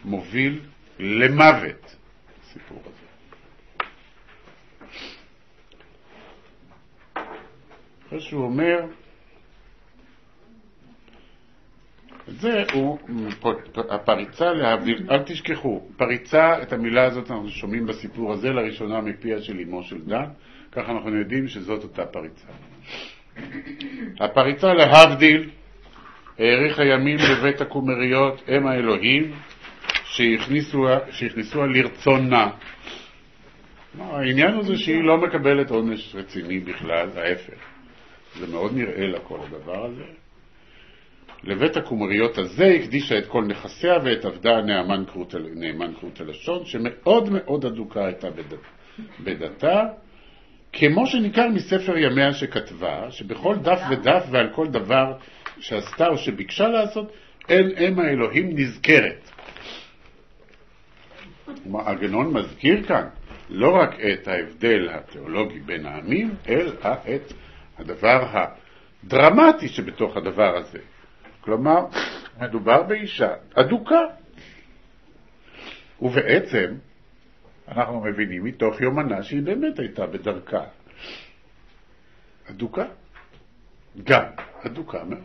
מוביל למוות, הסיפור הזה. אחרי שהוא אומר, זה הוא הפריצה להבדיל, אל תשכחו, פריצה, את המילה הזאת אנחנו שומעים בסיפור הזה לראשונה מפיה של אמו של דן, ככה אנחנו יודעים שזאת אותה פריצה. הפריצה להבדיל, האריך הימים בבית הקומריות, הם האלוהים שהכניסוה לרצונה. העניין הוא זה שהיא לא מקבלת עונש רציני בכלל, ההפך. זה מאוד נראה לה כל הדבר הזה. לבית הקומריות הזה הקדישה את כל נכסיה ואת עבדה נאמן כרות הלשון, שמאוד מאוד אדוקה הייתה בדתה, כמו שניכר מספר ימיה שכתבה, שבכל דף ודף ועל כל דבר שעשתה או שביקשה לעשות, אם האלוהים נזכרת. הגנון מזכיר כאן לא רק את ההבדל התיאולוגי בין העמים, אלא את הדבר הדרמטי שבתוך הדבר הזה. כלומר, מדובר באישה אדוקה. ובעצם, אנחנו מבינים מתוך יומנה שהיא באמת הייתה בדרכה. אדוקה. גם אדוקה מאוד.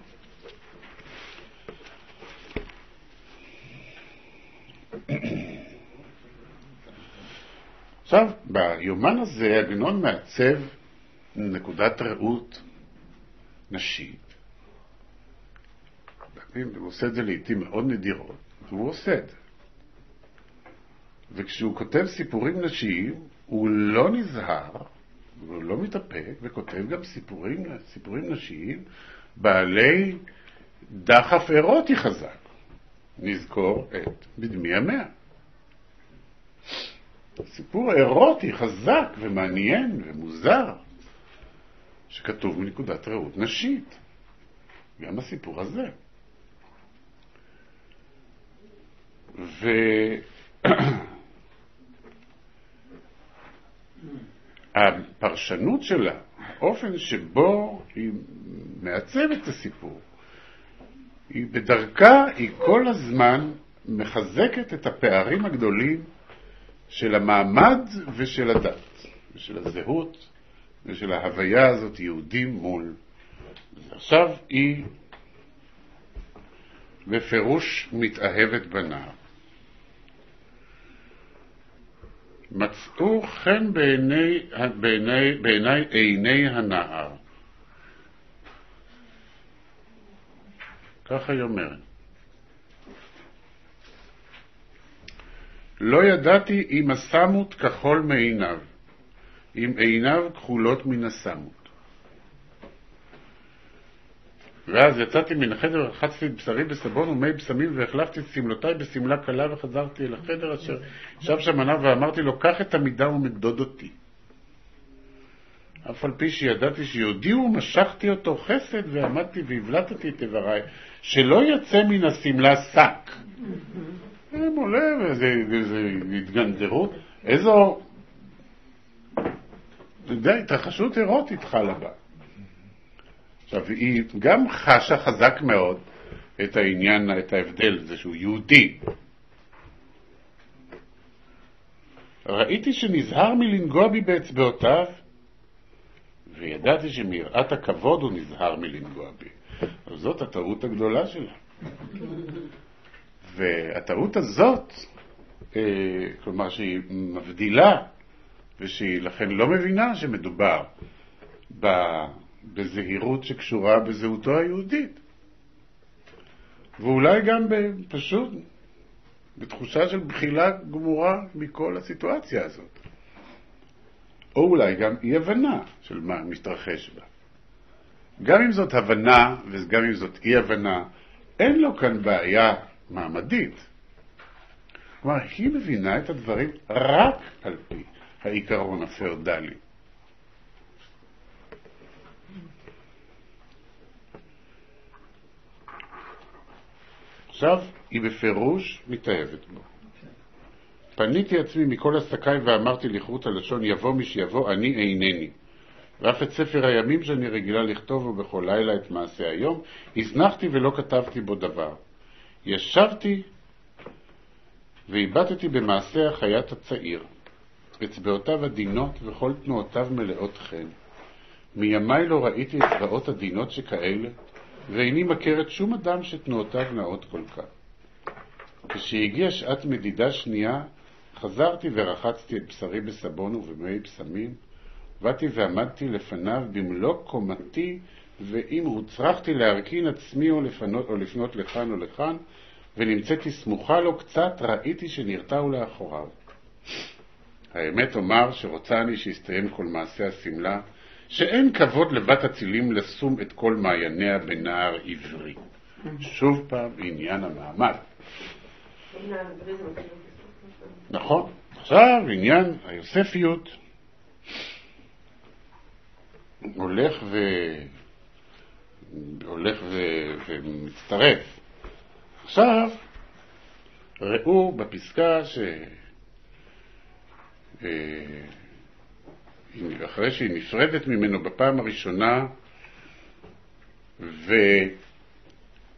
עכשיו, ביומן הזה הגנון מעצב נקודת ראות נשית. הוא עושה את זה לעתים מאוד נדירות, והוא עושה את זה. וכשהוא כותב סיפורים נשיים, הוא לא נזהר, הוא לא מתאפק, וכותב גם סיפורים נשיים, בעלי דחף אירוטי חזק. נזכור את בדמי המאה. סיפור אירוטי חזק ומעניין ומוזר, שכתוב מנקודת ראות נשית. גם הסיפור הזה. והפרשנות שלה, האופן שבו היא מעצבת את הסיפור, היא בדרכה, היא כל הזמן מחזקת את הפערים הגדולים של המעמד ושל הדת, ושל הזהות, ושל ההוויה הזאת, יהודים מול. עכשיו היא בפירוש מתאהבת בנער. מצאו חן בעיני עיני הנער. ככה היא אומרת. לא ידעתי אם הסמות כחול מעיניו, אם עיניו כחולות מן הסמות. ואז יצאתי מן החדר, רחצתי את בשרי בסבון ומי בשמים והחלפתי את סמלותיי בסמלה קלה וחזרתי אל החדר אשר ישב שם עליו ואמרתי לו, קח את המידה ומדוד אותי. אף על פי שידעתי שיהודיו משכתי אותו חסד ועמדתי והבלטתי את איבריי, שלא יצא מן הסמלה שק. זה מולה וזה התגנדרות. איזו התרחשות אירוטית חלה בה. עכשיו, היא גם חשה חזק מאוד את העניין, את ההבדל, זה שהוא יהודי. ראיתי שנזהר מלנגוע בי באצבעותיו, וידעתי שמיראת הכבוד הוא נזהר מלנגוע בי. אבל זאת הטעות הגדולה שלה. והטעות הזאת כלומר שהיא מבדילה, ושהיא לכן לא מבינה שמדובר בזהירות שקשורה בזהותו היהודית. ואולי גם פשוט בתחושה של בחילה גמורה מכל הסיטואציה הזאת. או אולי גם אי הבנה של מה מתרחש בה. גם אם זאת הבנה וגם אם זאת אי הבנה, אין לו כאן בעיה מעמדית. כלומר, היא מבינה את הדברים רק על פי העיקרון הפרדלי. עכשיו היא בפירוש מתאהבת בו. פניתי עצמי מכל עסקיי ואמרתי לכרות הלשון, יבוא מי שיבוא, אני אינני. ואף את ספר הימים שאני רגילה לכתוב בו בכל לילה את מעשה היום, הזנחתי ולא כתבתי בו דבר. ישבתי והיבטתי במעשה החיית הצעיר, אצבעותיו עדינות וכל תנועותיו מלאות חן. מימיי לא ראיתי אצבעות עדינות שכאלה, ואיני מכרת שום אדם שתנועותיו נאות כל כך. כשהגיעה שעת מדידה שנייה, חזרתי ורחצתי את בשרי בסבון ובמי פסמים, באתי ועמדתי לפניו במלוא קומתי, ואם הוצרכתי להרכין עצמי או לפנות לכאן או לכאן, ונמצאתי סמוכה לו קצת, ראיתי שנרתעו לאחוריו. האמת אומר שרוצה אני שיסתיים כל מעשה הסמלה, שאין כבוד לבת הצילים לשום את כל מעייניה בנער עברי. שוב פעם עניין המעמד. נכון. עכשיו עניין היוספיות הולך ומצטרף. עכשיו ראו בפסקה אחרי שהיא נפרדת ממנו בפעם הראשונה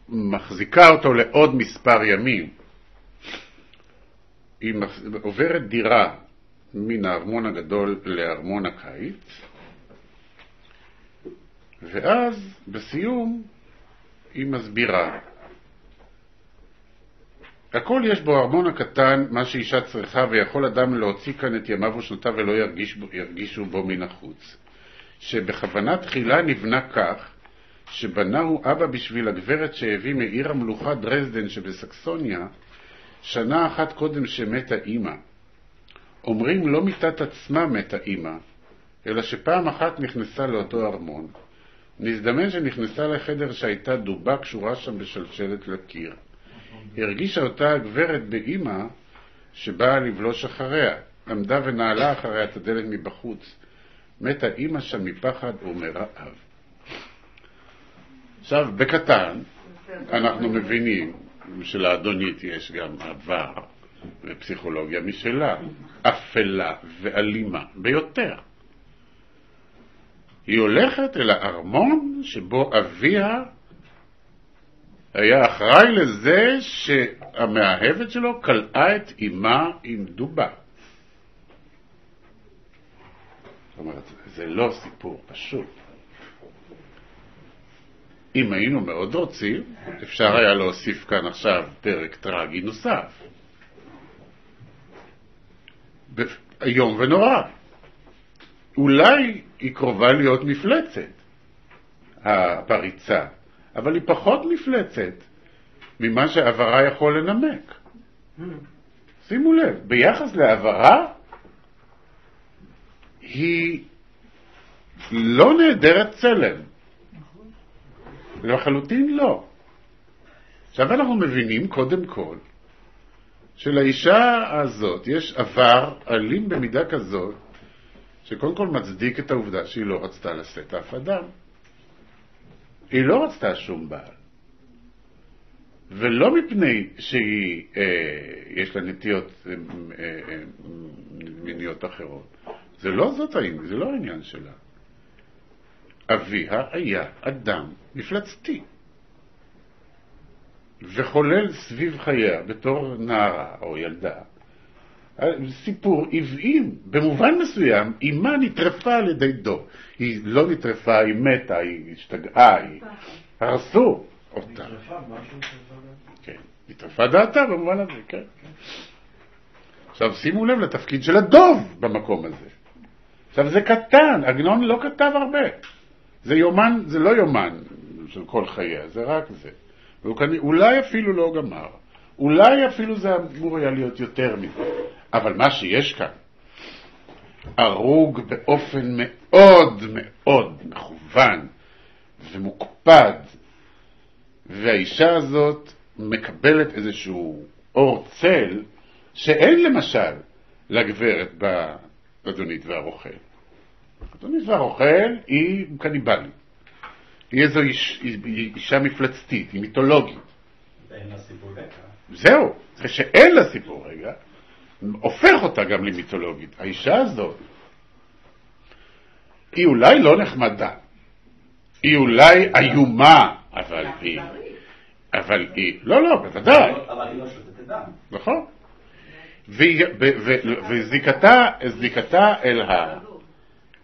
ומחזיקה אותו לעוד מספר ימים, היא עוברת דירה מן הארמון הגדול לארמון הקיץ, ואז בסיום היא מסבירה. הכל יש בו הארמון הקטן, מה שאישה צריכה, ויכול אדם להוציא כאן את ימיו ושנותיו ולא ירגישו בו מן החוץ. שבכוונה תחילה נבנה כך, שבנהו אבא בשביל הגברת שהביא מעיר המלוכה דרזדן שבסקסוניה, שנה אחת קודם שמתה אמא. אומרים לא מיתת עצמה מתה אמא, אלא שפעם אחת נכנסה לאותו ארמון. נזדמן שנכנסה לחדר שהייתה דובה קשורה שם בשלשלת לקיר. הרגישה אותה הגברת באמא שבאה לבלוש אחריה, עמדה ונעלה אחריה את הדלת מבחוץ. מתה אמא שם מפחד ומרעב. עכשיו, בקטן, אנחנו מבינים שלאדונית יש גם עבר ופסיכולוגיה משלה, אפלה ואלימה ביותר. היא הולכת אל הארמון שבו אביה היה אחראי לזה שהמאהבת שלו קלעה את אמה עם דובה. זאת אומרת, זה לא סיפור פשוט. אם היינו מאוד רוצים, אפשר היה להוסיף כאן עכשיו פרק טרגי נוסף. היום ונורא. אולי היא קרובה להיות מפלצת, הפריצה, אבל היא פחות מפלצת ממה שעברה יכול לנמק. שימו לב, ביחס לעברה, היא לא נהדרת צלם. לחלוטין לא. עכשיו אנחנו מבינים קודם כל שלאישה הזאת יש עבר אלים במידה כזאת שקודם כל מצדיק את העובדה שהיא לא רצתה לשאת אף אדם. היא לא רצתה שום בעל. ולא מפני שהיא יש לה נטיות מיניות אחרות. זה לא העניין שלה. אביה היה אדם מפלצתי. וחולל סביב חייה בתור נערה או ילדה. סיפור עבעים, במובן מסוים, אימה נטרפה על ידי דור. היא לא נטרפה, היא מתה, היא השתגעה, היא הרסו אותה. נטרפה משהו? כן, נטרפה דעתה במובן הזה, כן. עכשיו שימו לב לתפקיד של הדוב במקום הזה. עכשיו זה קטן, עגנון לא כתב הרבה. זה יומן, זה לא יומן של כל חייה, זה רק זה. אולי אפילו לא גמר. אולי אפילו זה אמור היה להיות יותר מזה. אבל מה שיש כאן, ארוג באופן מאוד מאוד מכוון ומוקפד, והאישה הזאת מקבלת איזשהו אור צל שאין למשל לגברת באדונית והרוכל. אדונית והרוכל היא קניבלית. היא איזו אישה מפלצתית, היא מיתולוגית. ואין לה סיפור רגע. זהו, זה שאין לה סיפור רגע, הופך אותה גם למיתולוגית. האישה הזאת, היא אולי לא נחמדה, היא אולי איומה, אבל היא, לא, בוודאי. אבל היא לא שותת דם. נכון.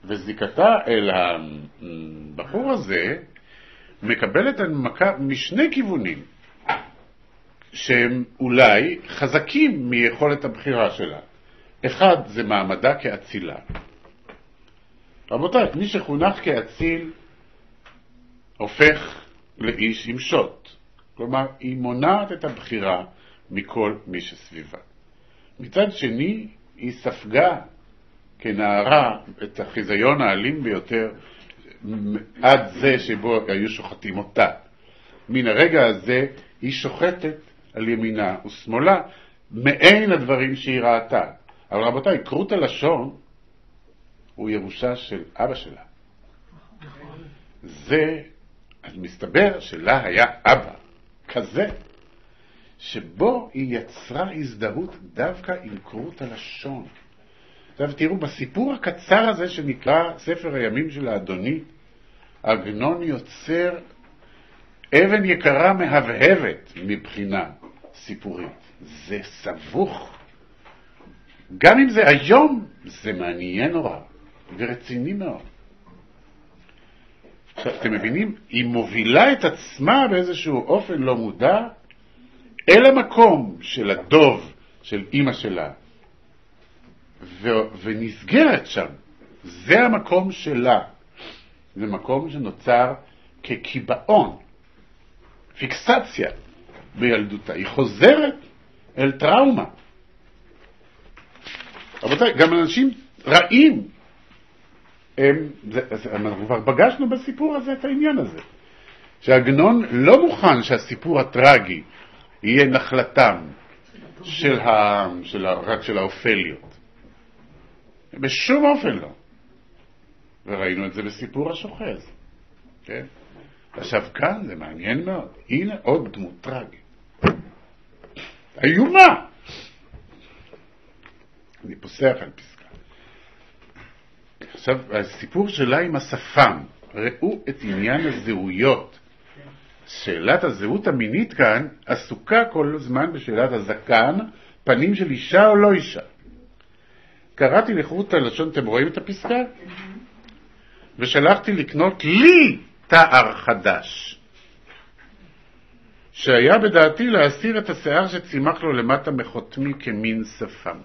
וזיקתה אל הבחור הזה מקבלת הנמקה משני כיוונים שהם אולי חזקים מיכולת הבחירה שלה. אחד זה מעמדה כאצילה. רבותיי, מי שחונך כאציל הופך לאיש עם שוט. כלומר, היא מונעת את הבחירה מכל מי שסביבה. מצד שני, היא ספגה כנערה את החיזיון האלים ביותר עד זה שבו היו שוחטים אותה. מן הרגע הזה היא שוחטת על ימינה ושמאלה מעין הדברים שהיא ראתה. אבל רבותיי, קרות הלשון הוא ירושה של אבא שלה. זה, אז מסתבר שלה היה אבא כזה, שבו היא יצרה הזדהות דווקא עם קרות הלשון. עכשיו תראו, בסיפור הקצר הזה שנקרא ספר הימים של האדונית, עגנון יוצר אבן יקרה מהבהבת מבחינה סיפורית. זה סבוך. גם אם זה היום, זה מעניין נורא ורציני מאוד. עכשיו, אתם מבינים? היא מובילה את עצמה באיזשהו אופן לא מודע אל המקום של הדוב, של אמא שלה, ונסגרת שם. זה המקום שלה. זה מקום שנוצר כקיבעון, פיקסציה בילדותה. היא חוזרת אל טראומה. רבותיי, גם אנשים רעים, אנחנו כבר פגשנו בסיפור הזה את העניין הזה, שעגנון לא מוכן שהסיפור הטרגי יהיה נחלתם רק של האופליות. בשום אופן לא. וראינו את זה בסיפור השוחז. כן? עכשיו כאן זה מעניין מאוד. הנה עוד דמות טרגית. איומה! אני פוסח על פסקה. עכשיו, הסיפור שלה עם השפם. ראו את עניין הזהויות. שאלת הזהות המינית כאן עסוקה כל הזמן בשאלת הזקן, פנים של אישה או לא אישה. קראתי לחרות הלשון, אתם רואים את הפסקה? ושלחתי לקנות לי תאר חדש, שהיה בדעתי להסיר את השיער שצימח לו למטה מחותמי כמין שפם.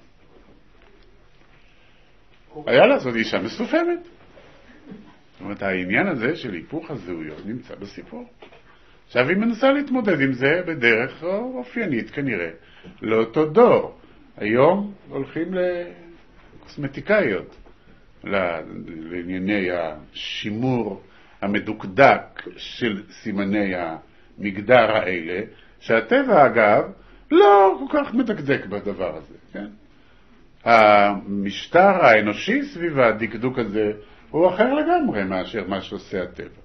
היה לה, זאת אישה מסופמת. זאת אומרת, העניין הזה של היפוך הזהויות נמצא בסיפור. עכשיו היא מנסה להתמודד עם זה בדרך אופיינית כנראה לאותו דור. היום הולכים לקוסמטיקאיות, לענייני השימור המדוקדק של סימני המגדר האלה, שהטבע אגב לא כל כך מדקדק בדבר הזה, כן? המשטר האנושי סביב הדקדוק הזה הוא אחר לגמרי מאשר מה שעושה הטבע.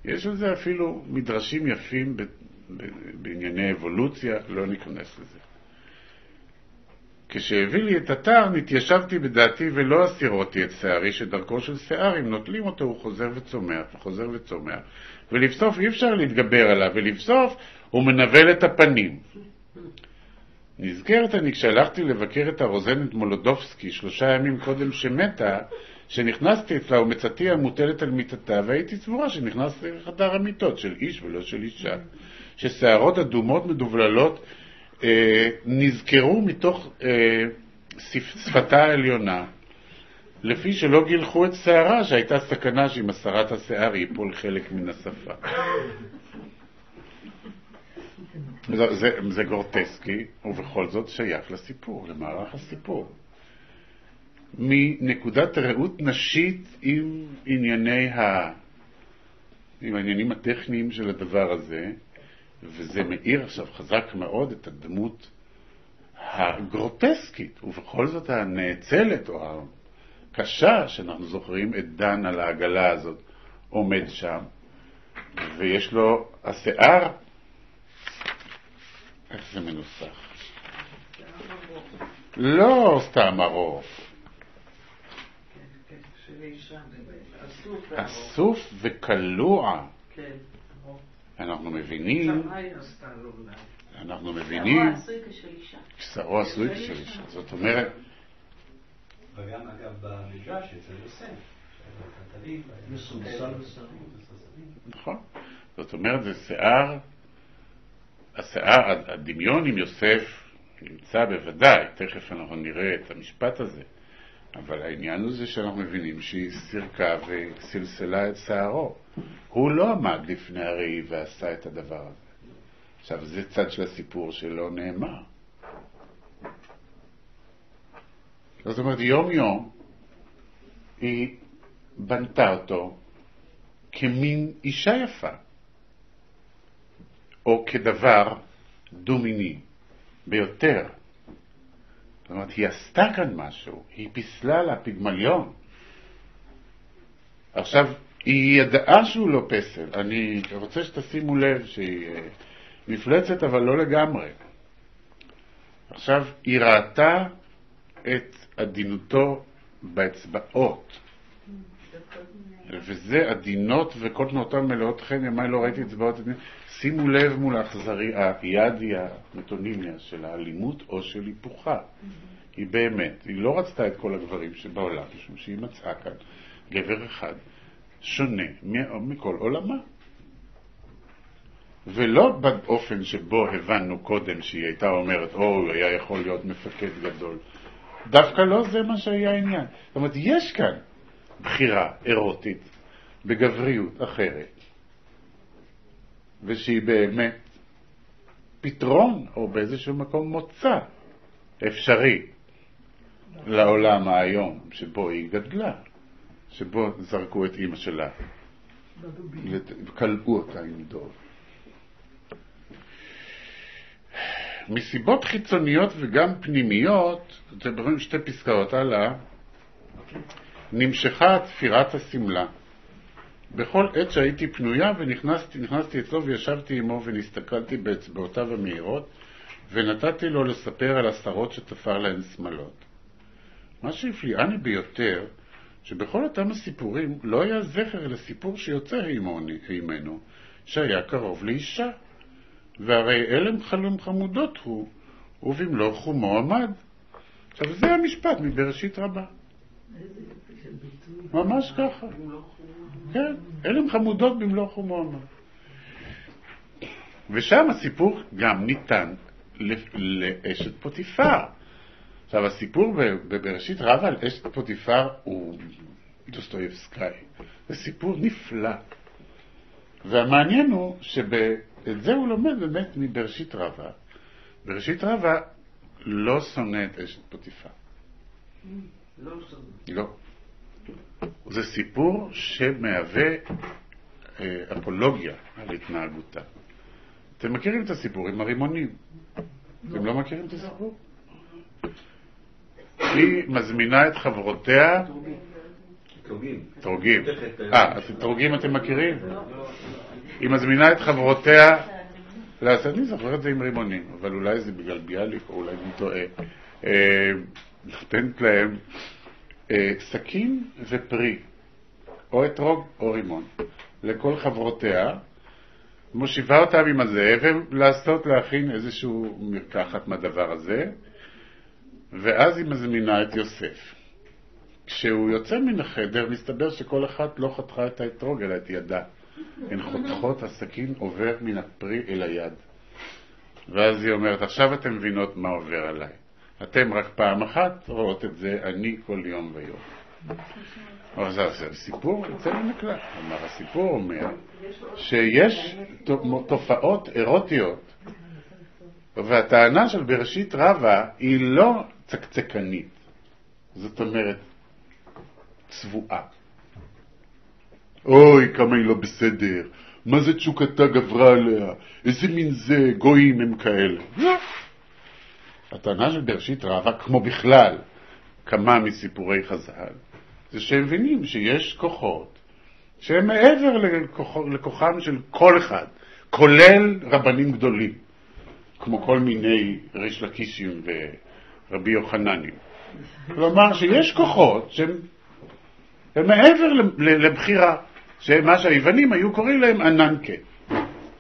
יש על זה אפילו מדרשים יפים בענייני אבולוציה, לא ניכנס לזה. כשהביא לי את התאר, נתיישבתי בדעתי ולא אסירותי את שערי, שדרכו של שיער, אם נוטלים אותו הוא חוזר וצומח, וחוזר וצומח. ולבסוף אי אפשר להתגבר עליו, ולבסוף הוא מנבל את הפנים. נזכרת אני כשהלכתי לבקר את הרוזנת מולודובסקי 3 ימים קודם שמתה, שנכנסתי אצלה ומצאתי המוטלת על מיטתה, והייתי סבורה שנכנסתי לחדר המיטות של איש ולא של אישה, ששערות אדומות מדובללות נזכרו מתוך שפתה העליונה, לפי שלא גילחו את שערה, שהייתה סכנה שעם הסרת השיער ייפול חלק מן השפה. זה גורטסקי, ובכל זאת שייך לסיפור, למערך הסיפור. מנקודת ראות נשית עם העניינים הטכניים של הדבר הזה, וזה מאיר עכשיו חזק מאוד את הדמות הגרוטסקית, ובכל זאת הנאצלת או הקשה, שאנחנו זוכרים את דן על העגלה הזאת עומד שם, ויש לו השיער, איך זה מנוסח? לא סתם ארוך. אסוף וקלוע. אנחנו מבינים, כשרו עשוי כשל אישה. זאת אומרת, וגם אגב במדרש אצל יוסף, נכון. זאת אומרת, זה השיער, הדמיון עם יוסף נמצא בוודאי, תכף אנחנו נראה את המשפט הזה, אבל העניין הוא זה שאנחנו מבינים שהיא סירקה וסלסלה את שערו. הוא לא עמד לפני הראי ועשה את הדבר הזה. עכשיו, זה צד של הסיפור שלא נאמר. זאת אומרת, יום יום היא בנתה אותו כמין אישה יפה, או כדבר דו-מיני ביותר. זאת אומרת, היא עשתה כאן משהו, היא פיסלה לה פיגמליון. עכשיו, היא ידעה שהוא לא פסל. אני רוצה שתשימו לב שהיא מפלצת, אבל לא לגמרי. עכשיו, היא ראתה את עדינותו באצבעות. וזה עדינות וכל תנועותיו מלאות חן, ימי לא ראיתי אצבעות עדינות. שימו לב מול היד היא המטונימיה של האלימות או של היפוכה. היא באמת, היא לא רצתה את כל הגברים שבעולם, משום שהיא מצאה כאן גבר אחד שונה מכל עולמה. ולא באופן שבו הבנו קודם שהיא הייתה אומרת, הוא היה יכול להיות מפקד גדול. דווקא לא זה מה שהיה העניין. זאת אומרת, יש כאן בחירה אירוטית בגבריות אחרת, ושהיא באמת פתרון או באיזשהו מקום מוצא אפשרי לעולם היום שבו היא גדלה, שבו זרקו את אמא שלה וקלעו אותה עם דוב. מסיבות חיצוניות וגם פנימיות, אתם רואים שתי פסקאות הלאה, נמשכה תפירת הסמלה. בכל עת שהייתי פנויה ונכנסתי אצלו וישבתי עמו ונסתכלתי באצבעותיו המהירות ונתתי לו לספר על השרות שתפר להן שמלות. מה שהפליאני ביותר, שבכל אותם הסיפורים לא היה זכר לסיפור שיוצא הימנו, שהיה קרוב לאישה. והרי אלם חלום חמודות הוא, ובמלוא חומו עמד. עכשיו זה המשפט מבראשית רבה. ממש ככה. כן, אלם חמודות במלוא חומו עמד. ושם הסיפור גם ניתן לאשת פוטיפר. עכשיו הסיפור בבראשית רבה על אשת פוטיפר הוא דוסטויבסקי. זה סיפור נפלא. והמעניין הוא את זה הוא לומד באמת מבראשית רבה. בראשית רבה לא שונא את אשת פוטיפר. לא. זה סיפור שמהווה אפולוגיה על התנהגותה. אתם מכירים את הסיפור עם הרימונים? אתם לא מכירים את הסיפור? היא מזמינה את חברותיה תרוגים. אז תרוגים אתם מכירים? היא מזמינה את חברותיה אני זוכר את זה עם רימונים, אבל אולי זה בגלל ביאליק או אולי אני טועה. נותנת להם סכין ופרי, או אתרוג או רימון, לכל חברותיה, מושיבה אותם עם הזה להכין איזשהו מרקחת מהדבר הזה, ואז היא מזמינה את יוסף. כשהוא יוצא מן החדר מסתבר שכל אחת לא חתכה את האתרוג אלא את ידה. הן חותכות, הסכין עובר מן הפרי אל היד. ואז היא אומרת, עכשיו אתם מבינות מה עובר עליי. אתם רק פעם אחת רואות את זה, אני כל יום ויום. אבל זה סיפור יוצא מן הכלל. הסיפור אומר שיש תופעות אירוטיות, והטענה של בראשית רבה היא לא צקצקנית. זאת אומרת, צבועה. אוי, כמה היא לא בסדר. מה זה תשוקתה גברה עליה? איזה מין זה, גויים הם כאלה. הטענה של בראשית רבה, כמו בכלל כמה מסיפורי חז"ל, זה שהם מבינים שיש כוחות שהם מעבר לכוחם של כל אחד, כולל רבנים גדולים, כמו כל מיני ריש לקישים ורבי יוחננים. כלומר שיש כוחות שהם מעבר לבחירה, שמה שהיוונים היו קוראים להם אננקה,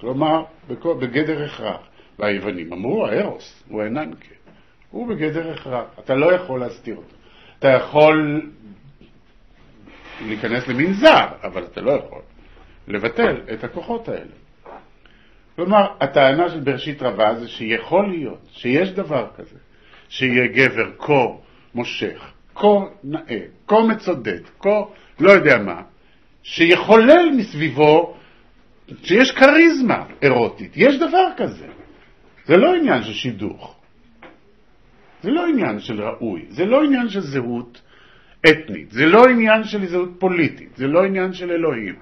כלומר בגדר הכרח. והיוונים אמרו, הארוס הוא אננקה, הוא בגדר הכרח, אתה לא יכול להסתיר אותו. אתה יכול להיכנס למנזר, אבל אתה לא יכול לבטל את הכוחות האלה. כלומר, הטענה של בראשית רבה זה שיכול להיות, שיש דבר כזה, שיהיה גבר כה מושך, כה נאה, כה מצודד, כה לא יודע מה, שיכולל מסביבו, שיש קריזמה אירוטית. יש דבר כזה. זה לא עניין של שידוך. זה לא עניין של ראוי. זה לא עניין של זהות אתנית. זה לא עניין של זהות פוליטית. זה לא עניין של אלוהים.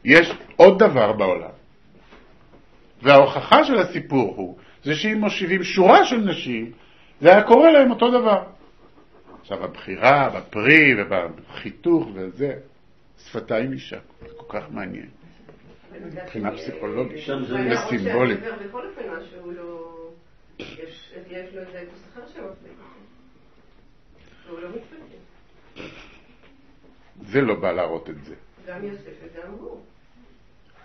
יש עוד דבר בעולם. וההוכחה של הסיפור הוא, זה שאם מושיבים שורה של נשים, זה היה קורה להם אותו דבר. עכשיו, הבחירה בפרי ובחיתוך וזה, שפתיים אישה. זה כל כך מעניין. מבחינה פסיכולוגית וסימבולית. בכל אופן משהו לא... יש לו איזה אתוס אחר שמפליג. והוא לא מתפלג. זה לא בא להראות את זה. גם יוסף וגם הוא.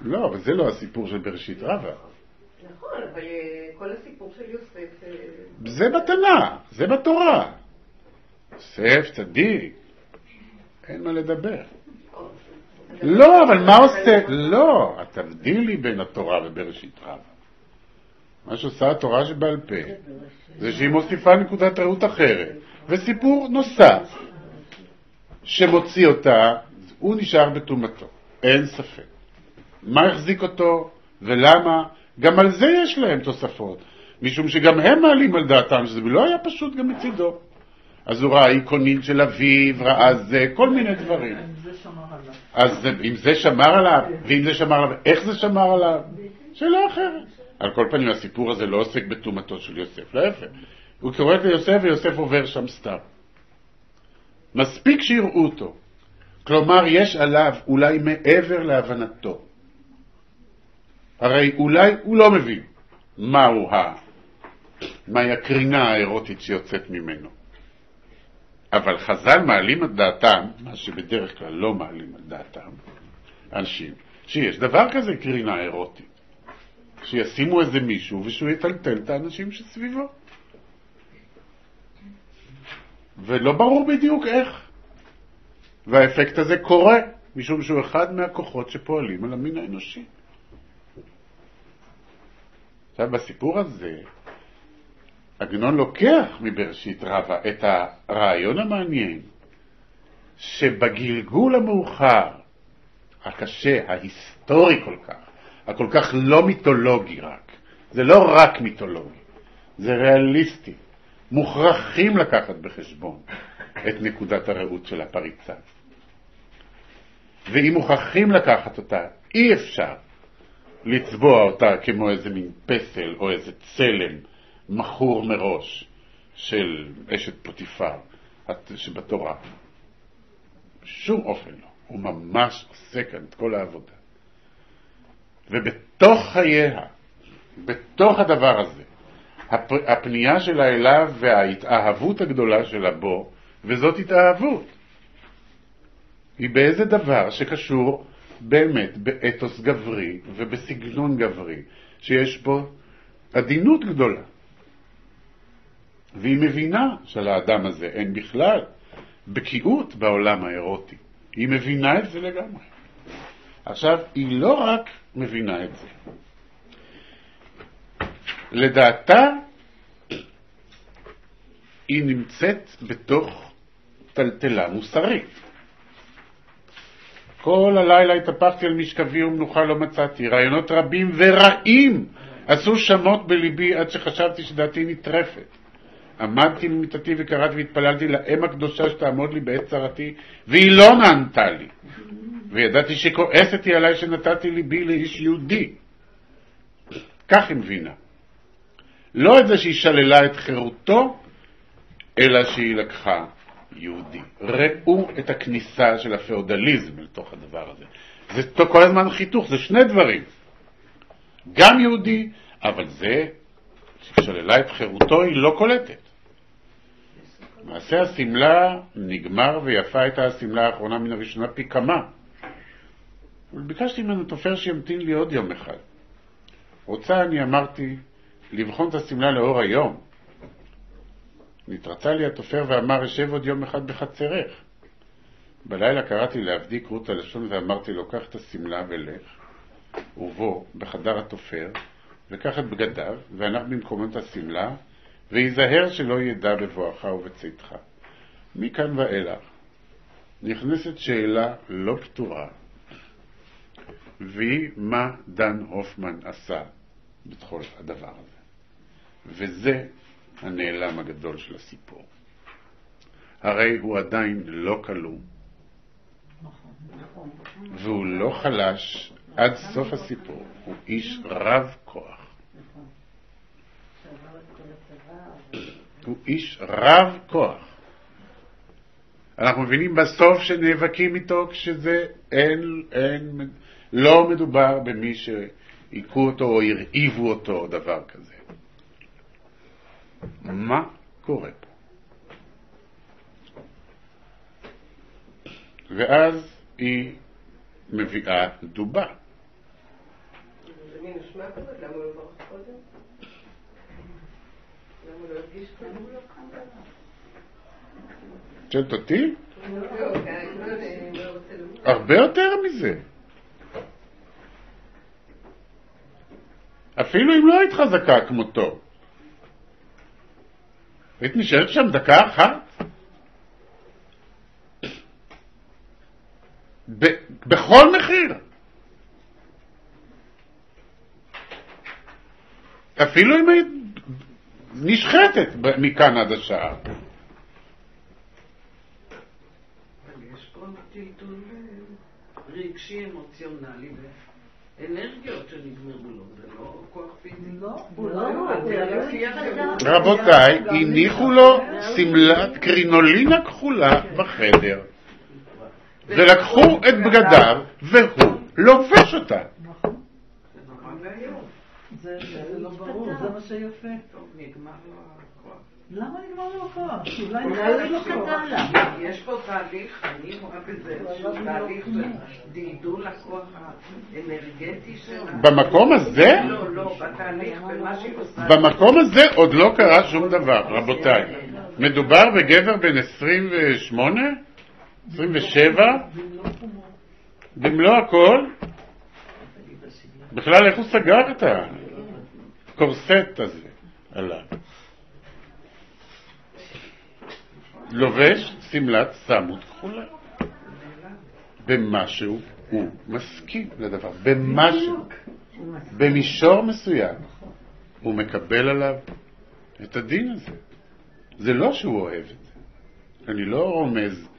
לא, אבל זה לא הסיפור של בראשית רבה. נכון, אבל כל הסיפור של יוסף... זה בתנ"ך, זה בתורה. יוסף, צדיק. אין מה לדבר. לא, אבל מה עושה? לא, תבדילי בין התורה ובראשית רבה. מה שעושה התורה שבעל פה, זה שהיא מוסיפה נקודת ראות אחרת, וסיפור נוסף שמוציא אותה, הוא נשאר בטומאתו, אין ספק. מה החזיק אותו ולמה? גם על זה יש להם תוספות, משום שגם הם מעלים על דעתם שזה לא היה פשוט גם מצידו. אז הוא ראה איקונים של אביו, ראה זה, כל מיני דברים. אז אם זה שמר עליו, ואם זה שמר עליו, איך זה שמר עליו? שאלה אחרת. על כל פנים, הסיפור הזה לא עוסק בטומאתו של יוסף, להפך. הוא קורא ליוסף ויוסף עובר שם סתם. מספיק שיראו אותו. כלומר, יש עליו אולי מעבר להבנתו. הרי אולי הוא לא מבין מהי הקרינה האירוטית שיוצאת ממנו. אבל חז"ל מעלים על דעתם, מה שבדרך כלל לא מעלים על דעתם, אנשים, שיש דבר כזה קרינה אירוטית. שישימו איזה מישהו ושהוא יטלטל את האנשים שסביבו. ולא ברור בדיוק איך. והאפקט הזה קורה, משום שהוא אחד מהכוחות שפועלים על המין האנושי. עכשיו, בסיפור הזה, עגנון לוקח מבראשית רבה את הרעיון המעניין, שבגלגול המאוחר, הקשה, ההיסטורי כל כך, הכל כך לא מיתולוגי רק, זה לא רק מיתולוגי, זה ריאליסטי, מוכרחים לקחת בחשבון את נקודת הראות של הפריצה. ואם מוכרחים לקחת אותה, אי אפשר לצבוע אותה כמו איזה מין פסל או איזה צלם מחור מראש של אשת פוטיפר שבתורה. שום אופן לא. הוא ממש עושה כאן את כל העבודה. ובתוך חייה, בתוך הדבר הזה, הפנייה שלה אליו וההתאהבות הגדולה שלה בו, וזאת התאהבות. היא באיזה דבר שקשור באמת באתוס גברי ובסגנון גברי, שיש בו עדינות גדולה. והיא מבינה שלאדם הזה אין בכלל בקיאות בעולם האירוטי. היא מבינה את זה לגמרי. עכשיו, היא לא רק מבינה את זה. לדעתה, היא נמצאת בתוך טלטלה מוסרית. כל הלילה התהפכתי על משכבי ומנוחה לא מצאתי. רעיונות רבים ורעים עשו שמות בליבי עד שחשבתי שדעתי נטרפת. עמדתי ממיטתי וקראתי והתפללתי לאם הקדושה שתעמוד לי בעת צרתי, והיא לא נענתה לי. וידעתי שכועסת היא עליי שנתתי ליבי לאיש יהודי. כך היא מבינה. לא את זה שהיא שללה את חירותו, אלא שהיא לקחה יהודי. ראו את הכניסה של הפאודליזם לתוך הדבר הזה. זה כל הזמן חיתוך, זה שני דברים. גם יהודי, אבל זה ששללה את חירותו היא לא קולטת. מעשה הסמלה נגמר ויפה הייתה הסמלה האחרונה מן הראשונה פי כמה. אבל ביקשתי ממנו תופר שימתין לי עוד יום אחד. רוצה, אני אמרתי, לבחון את הסמלה לאור היום. נתרצה לי התופר ואמר, אשב עוד יום אחד בחצרך. בלילה קראתי להבדיק רות הלשון ואמרתי לו, קח את הסמלה ולך, ובוא בחדר התופר, וקח את בגדיו, והנח במקומו את הסמלה, ויזהר שלא ידע בבואך ובצאתך. מכאן ואילך נכנסת שאלה לא פתורה, והיא מה דן הופמן עשה בכל הדבר הזה. וזה הנעלם הגדול של הסיפור. הרי הוא עדיין לא כלום, והוא לא חלש עד סוף הסיפור. הוא איש רב כוח. הוא איש רב כוח. אנחנו מבינים בסוף שנאבקים איתו כשזה לא מדובר במי שהיכו אותו או הרעיבו אותו או דבר כזה. מה קורה פה? ואז היא מביאה דובה. זה מין נשמע כזאת, למה הוא לא ברח קודם? למה הוא לא הרגיש קודם? שואלת אותי? הרבה יותר מזה. אפילו אם לא היית חזקה כמותו. היית נשארת שם דקה אחת? בכל מחיר. אפילו אם היית נשחטת מכאן עד השעה. יש פה טלטול רגשי אמוציונלי ואנרגיות שנגמרו לו, זה לא כוח פיזי. רבותיי, הניחו לו סמלת קרינולינה כחולה בחדר. ולקחו את בגדיו והוא לובש אותה. זה לא ברור, זה מה שיפה. טוב, נגמר לו הכוח. למה נגמר לו הכוח? אולי לא קטן לה. יש פה תהליך, אני רואה בזה איזשהו תהליך של דלדול הכוח האנרגטי שלה. במקום הזה? לא, בתהליך, במה שהיא עושה. במקום הזה עוד לא קרה שום דבר, רבותיי. מדובר בגבר בן 28? 27? במלוא הכל? בכלל איך הוא סגר את הקורסט הזה עליו? לובש סמלת סמות כחולה. במשהו הוא מסכים לדבר. במשהו. במישור מסוים. הוא מקבל עליו את הדין הזה. זה לא שהוא אוהב את זה. אני לא רומז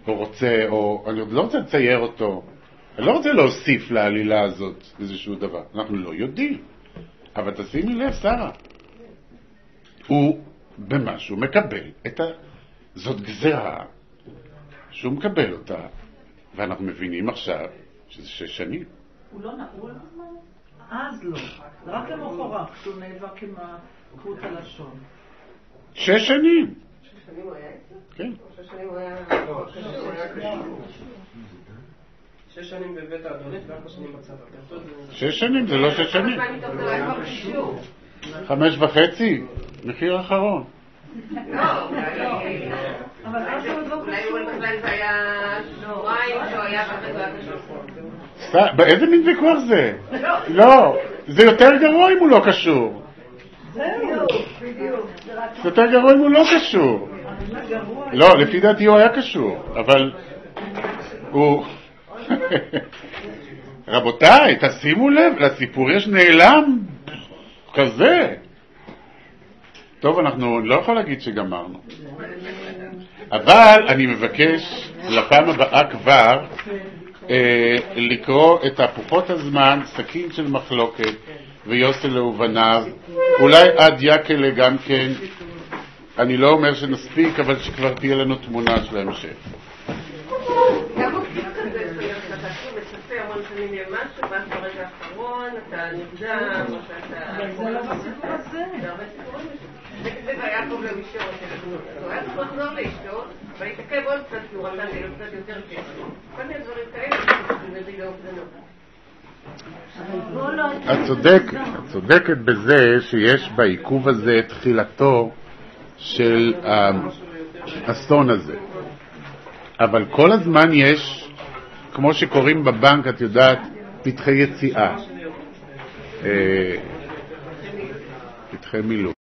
או רוצה, או אני לא רוצה לצייר אותו. אני לא רוצה להוסיף לעלילה הזאת איזשהו דבר. אנחנו לא יודעים. אבל תשימי לב, שרה. הוא במשהו מקבל את זאת גזרה שהוא מקבל אותה, ואנחנו מבינים עכשיו שזה 6 שנים. הוא לא נעול? אז לא. רק למחרת, כשהוא נאבק עם הכרות הלשון. 6 שנים. 6 שנים הוא היה איתה? כן. 6 שנים הוא היה קשור. 6 שנים בבית האדונית ו4 שנים בצבא. 6 שנים, זה לא 6 שנים. 5.5, מחיר אחרון. אבל אז הוא לא קשור. אולי זה היה שבועיים שהוא היה בחזרת השופט. באיזה מין ויכוח זה? לא, זה יותר גרוע אם הוא לא קשור. זה יותר גרוע אם הוא לא קשור. לא, לפי דעתי הוא היה קשור, אבל הוא... רבותיי, תשימו לב, לסיפור יש נעלם כזה. טוב, אנחנו לא יכול להגיד שגמרנו. אבל אני מבקש לפעם הבאה כבר לקרוא את הפוכות הזמן, סכין של מחלוקת ויוסל ובניו, אולי עד יקלה גם כן. אני לא אומר שנספיק, אבל שכבר תהיה לנו תמונה של ההמשך. גם מוקדים כזה, אתה מצפה המון שנים משהו, ואז ברגע האחרון אתה נרדם, זה לא בסיפור הזה. זה הרבה סיפורים. זה בעיה פה למישהו הוא היה צריך לחזור לאשתו, ולהתעכב עוד קצת, כי הוא רצה שיהיה לו קצת יותר כסף. כל מיני דברים כאלה, מביא לאובדנות. את צודקת בזה שיש בעיכוב הזה תחילתו של האסון הזה. אבל כל הזמן יש, כמו שקוראים בבנק, את יודעת, פתחי יציאה. פתחי מילוט.